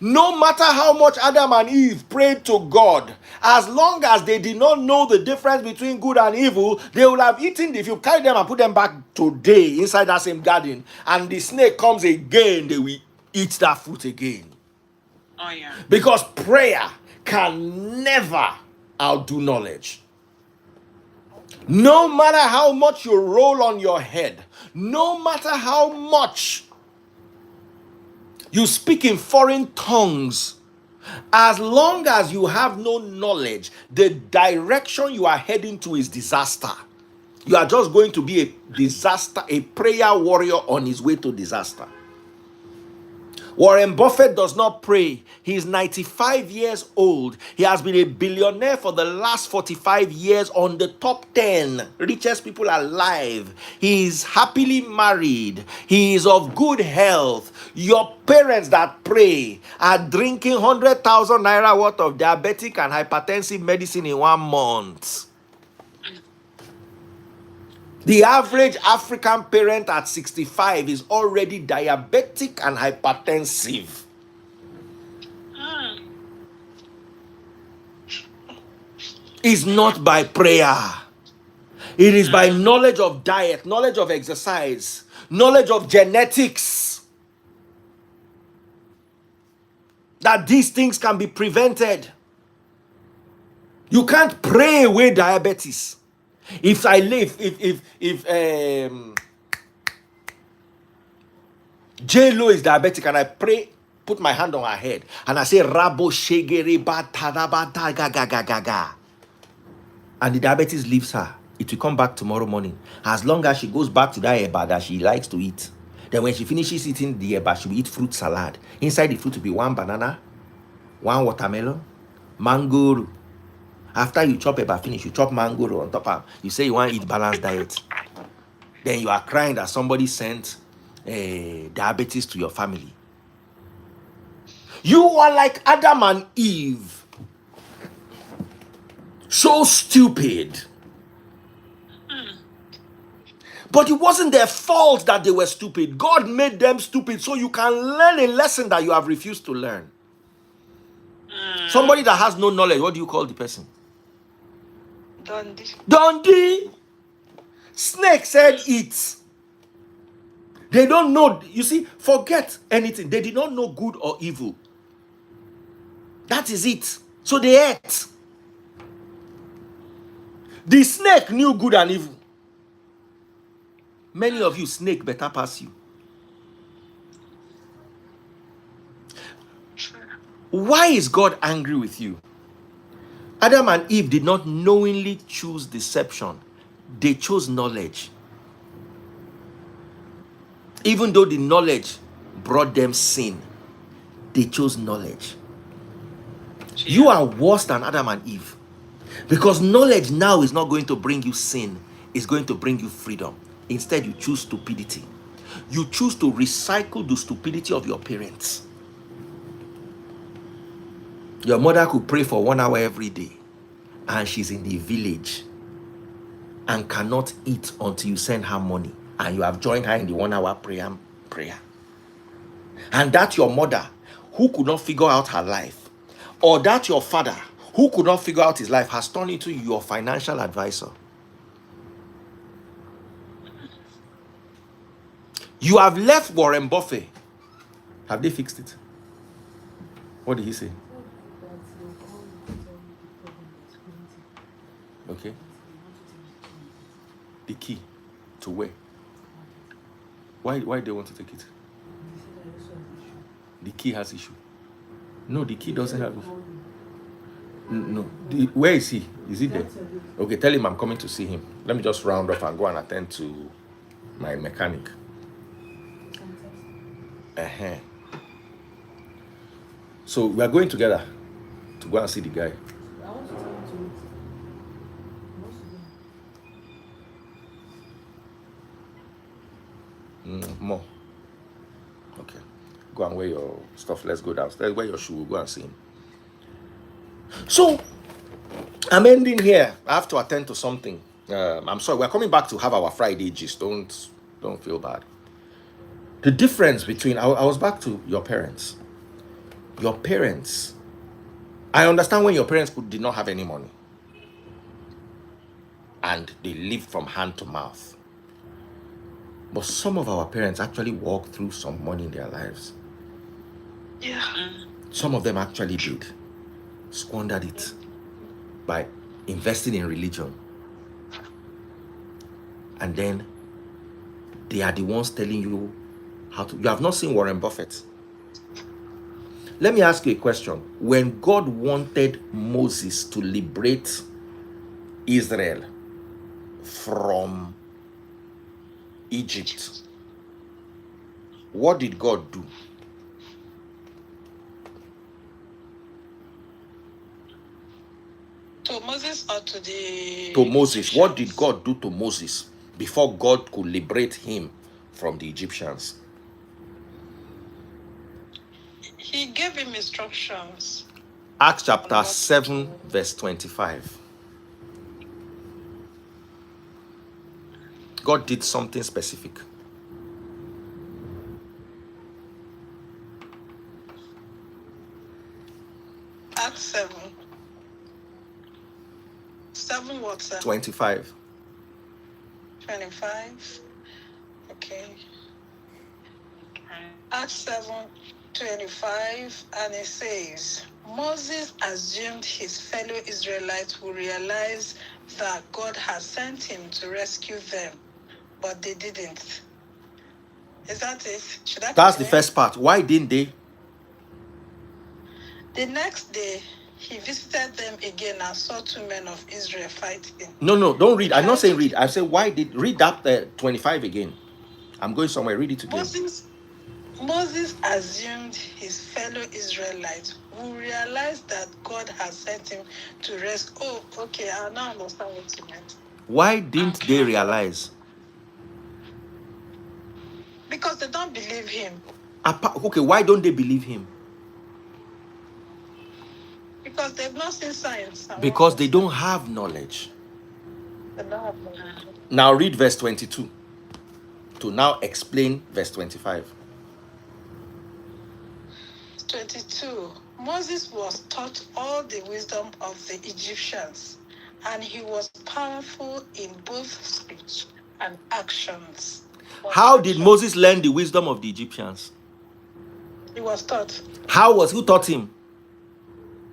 No matter how much Adam and Eve prayed to God, as long as they did not know the difference between good and evil, they will have eaten. If you carry them and put them back today inside that same garden, and the snake comes again, they will eat that fruit again. Oh, yeah. Because prayer can never outdo knowledge. No matter how much you roll on your head, no matter how much you speak in foreign tongues, as long as you have no knowledge, the direction you are heading to is disaster. You are just going to be a disaster, a prayer warrior on his way to disaster. Warren Buffett does not pray. He is 95 years old. He has been a billionaire for the last 45 years, on the top 10 richest people alive. He is happily married. He is of good health. Your parents that pray are drinking 100,000 naira worth of diabetic and hypertensive medicine in 1 month. The average African parent at 65 is already diabetic and hypertensive. It's not by prayer. It is by knowledge of diet, knowledge of exercise, knowledge of genetics, that these things can be prevented. You can't pray away diabetes. If J-Lo is diabetic and I pray, put my hand on her head and I say Rabo Shegere Batadabata Gaga, and the diabetes leaves her, it will come back tomorrow morning. As long as she goes back to that eba that she likes to eat. Then when she finishes eating the eba, she will eat fruit salad. Inside the fruit will be 1 banana, 1 watermelon, mango. After you chop eba finish, you chop mango on top of. You say you want to eat balanced diet. Then you are crying that somebody sent diabetes to your family. You are like Adam and Eve. So stupid. But it wasn't their fault that they were stupid. God made them stupid so you can learn a lesson that you have refused to learn. Somebody that has no knowledge, what do you call the person? Dundee. Dundee. Snake said it. They don't know. You see, forget anything. They did not know good or evil. That is it. So they ate. The snake knew good and evil. Many of you, snake better pass you. Why is God angry with you? Adam and Eve did not knowingly choose deception. They chose knowledge. Even though the knowledge brought them sin, they chose knowledge. You are worse than Adam and Eve. Because knowledge now is not going to bring you sin. It's going to bring you freedom. Instead, you choose stupidity. You choose to recycle the stupidity of your parents. Your mother could pray for 1 hour every day, and she's in the village and cannot eat until you send her money, and you have joined her in the 1 hour prayer. And that your mother who could not figure out her life, or that your father who could not figure out his life, has turned into your financial advisor. You have left Warren Buffett. Have they fixed it? What did he say? Okay. The key to where? Why do they want to take it? The key has issue. No, the key doesn't have issue. No. Where is he? Is he there? Okay, tell him I'm coming to see him. Let me just round up and go and attend to my mechanic. So we are going together to go and see the guy. More. Okay. Go and wear your stuff. Let's go downstairs. Wear your shoe. We'll go and see him. So, I'm ending here. I have to attend to something. I'm sorry. We're coming back to have our Friday gist. Don't feel bad. The difference between... I was back to your parents. Your parents... I understand when your parents did not have any money. And they lived from hand to mouth. But some of our parents actually walked through some money in their lives. Yeah. Some of them actually did. Squandered it by investing in religion. And then they are the ones telling you how to... You have not seen Warren Buffett. Let me ask you a question. When God wanted Moses to liberate Israel from Egypt, what did God do? To Moses or to the... To Moses. What did God do to Moses before God could liberate him from the Egyptians? He gave him instructions. Acts chapter 7 verse 25. God did something specific. Acts 7. 7 what, sir? 25. 25. Okay. Acts 7:25, and it says, Moses assumed his fellow Israelites would realize that God had sent him to rescue them, but they didn't. Is that it? Should I That's the continue? first part. Why didn't they? The next day, he visited them again and saw 2 men of Israel fighting. No, don't read. I'm not saying read. I say why did... Read that 25 again. I'm going somewhere. Read it again. Moses assumed his fellow Israelites who realized that God had sent him to rescue. Oh, okay, I now understand what you meant. Why didn't they realize? Because they don't believe him. Okay, why don't they believe him? Because they've not seen signs. Because they don't have knowledge. They don't have knowledge. Now read verse 22 to now explain verse 25. 22. Moses was taught all the wisdom of the Egyptians, and he was powerful in both speech and actions. How did Moses learn the wisdom of the Egyptians? He was taught. Who taught him?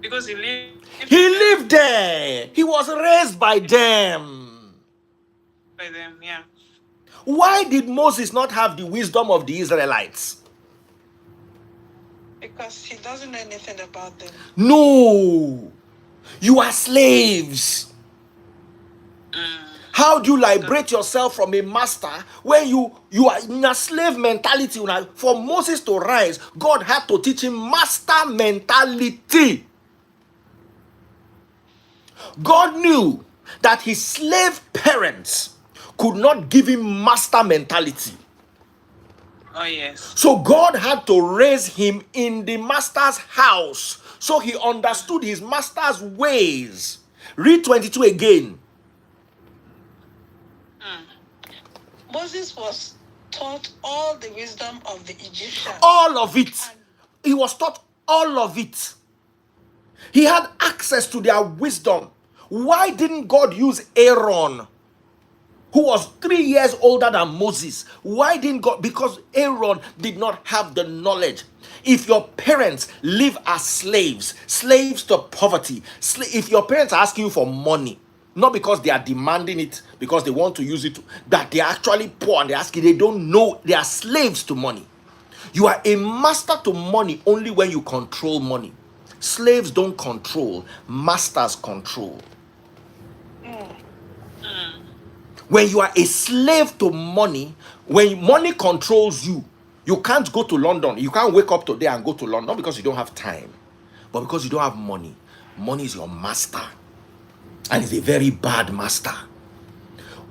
Because he lived. He lived there. He was raised by them. By them, yeah. Why did Moses not have the wisdom of the Israelites? Because he doesn't know anything about them. No. You are slaves. How do you liberate yourself from a master when you are in a slave mentality? For Moses to rise, God had to teach him master mentality. God knew that his slave parents could not give him master mentality. Oh, yes. So God had to raise him in the master's house, so he understood his master's ways. Read 22 again. Moses was taught all the wisdom of the Egyptians. All of it. He was taught all of it. He had access to their wisdom. Why didn't God use Aaron, who was 3 years older than Moses? Why didn't God? Because Aaron did not have the knowledge. If your parents live as slaves to poverty, if your parents are asking you for money, not because they are demanding it, because they want to use it, that they are actually poor and they're asking, they don't know, they are slaves to money. You are a master to money only when you control money. Slaves don't control, masters control. When you are a slave to money, when money controls you, you can't go to London. You can't wake up today and go to London, not because you don't have time, but because you don't have money. Money is your master, and it's a very bad master.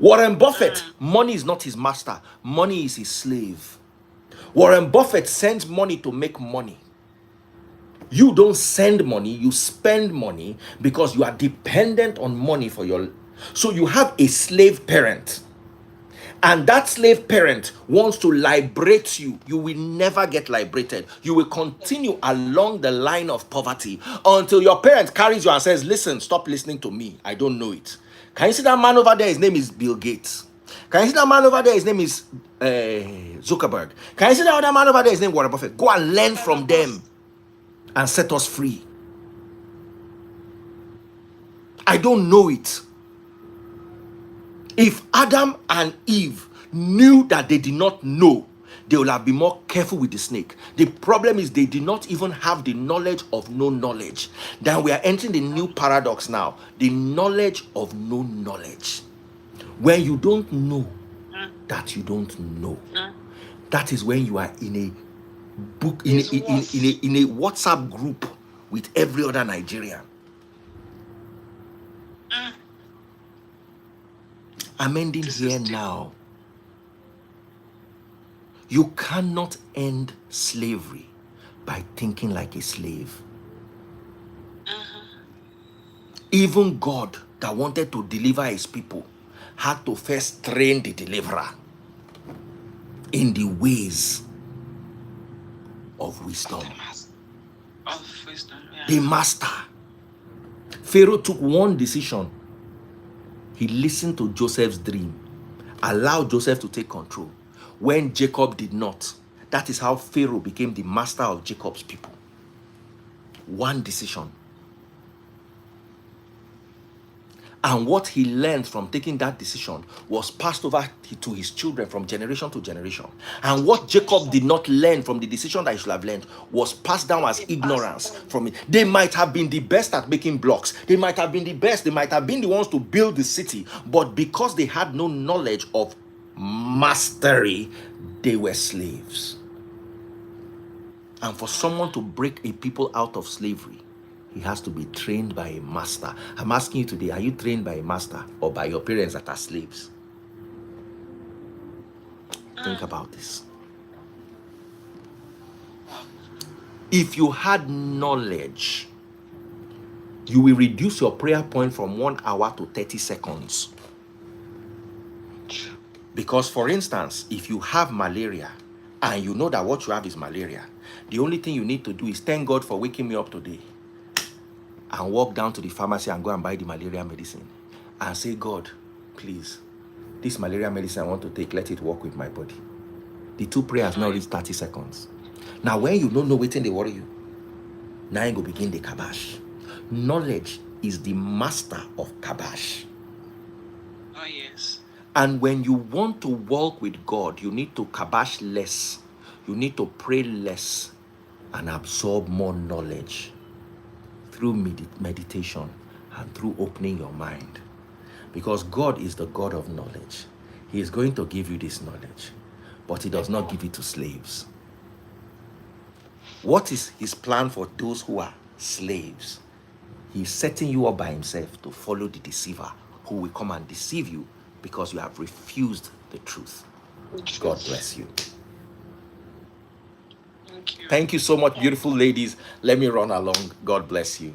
Warren Buffett, money is not his master. Money is his slave. Warren Buffett sends money to make money. You don't send money, you spend money because you are dependent on money for your... So you have a slave parent, and that slave parent wants to liberate you. You will never get liberated. You will continue along the line of poverty until your parent carries you and says, listen, stop listening to me. I don't know it. Can you see that man over there? His name is Bill Gates. Can you see that man over there? His name is Zuckerberg. Can you see that other man over there? His name is Warren Buffett. Go and learn from them and set us free. I don't know it. If Adam and Eve knew that they did not know, they would have been more careful with the snake. The problem is they did not even have the knowledge of no knowledge. Then we are entering the new paradox now. The knowledge of no knowledge. When you don't know that you don't know, that is when you are in a book, in a WhatsApp group with every other Nigerian. I'm ending here now. You cannot end slavery by thinking like a slave. Even God that wanted to deliver his people had to first train the deliverer in the ways of wisdom. The master. Pharaoh took one decision. He listened to Joseph's dream, allowed Joseph to take control. When Jacob did not, that is how Pharaoh became the master of Jacob's people. One decision. And what he learned from taking that decision was passed over to his children from generation to generation. And what Jacob did not learn from the decision that he should have learned was passed down as ignorance from it. They might have been the best at making blocks. They might have been the best. They might have been the ones to build the city. But because they had no knowledge of mastery, they were slaves. And for someone to break a people out of slavery, he has to be trained by a master. I'm asking you today, are you trained by a master or by your parents that are slaves? Think about this. If you had knowledge You will reduce your prayer point from 1 hour to 30 seconds. Because, for instance, if you have malaria and you know that what you have is malaria, the only thing you need to do is thank God for waking me up today and walk down to the pharmacy and go and buy the malaria medicine and say, God, please, this malaria medicine I want to take, let it work with my body. The two prayers now reach 30 seconds. Now, when you don't know waiting, they worry you. Now you go begin the kabash. Knowledge is the master of kabash. Oh, yes. And when you want to walk with God, you need to kabash less. You need to pray less and absorb more knowledge through meditation and through opening your mind. Because God is the God of knowledge. He is going to give you this knowledge, but he does not give it to slaves. What is his plan for those who are slaves? He's setting you up by himself to follow the deceiver who will come and deceive you because you have refused the truth. God bless you. Thank you. Thank you so much, beautiful ladies. Let me run along. God bless you.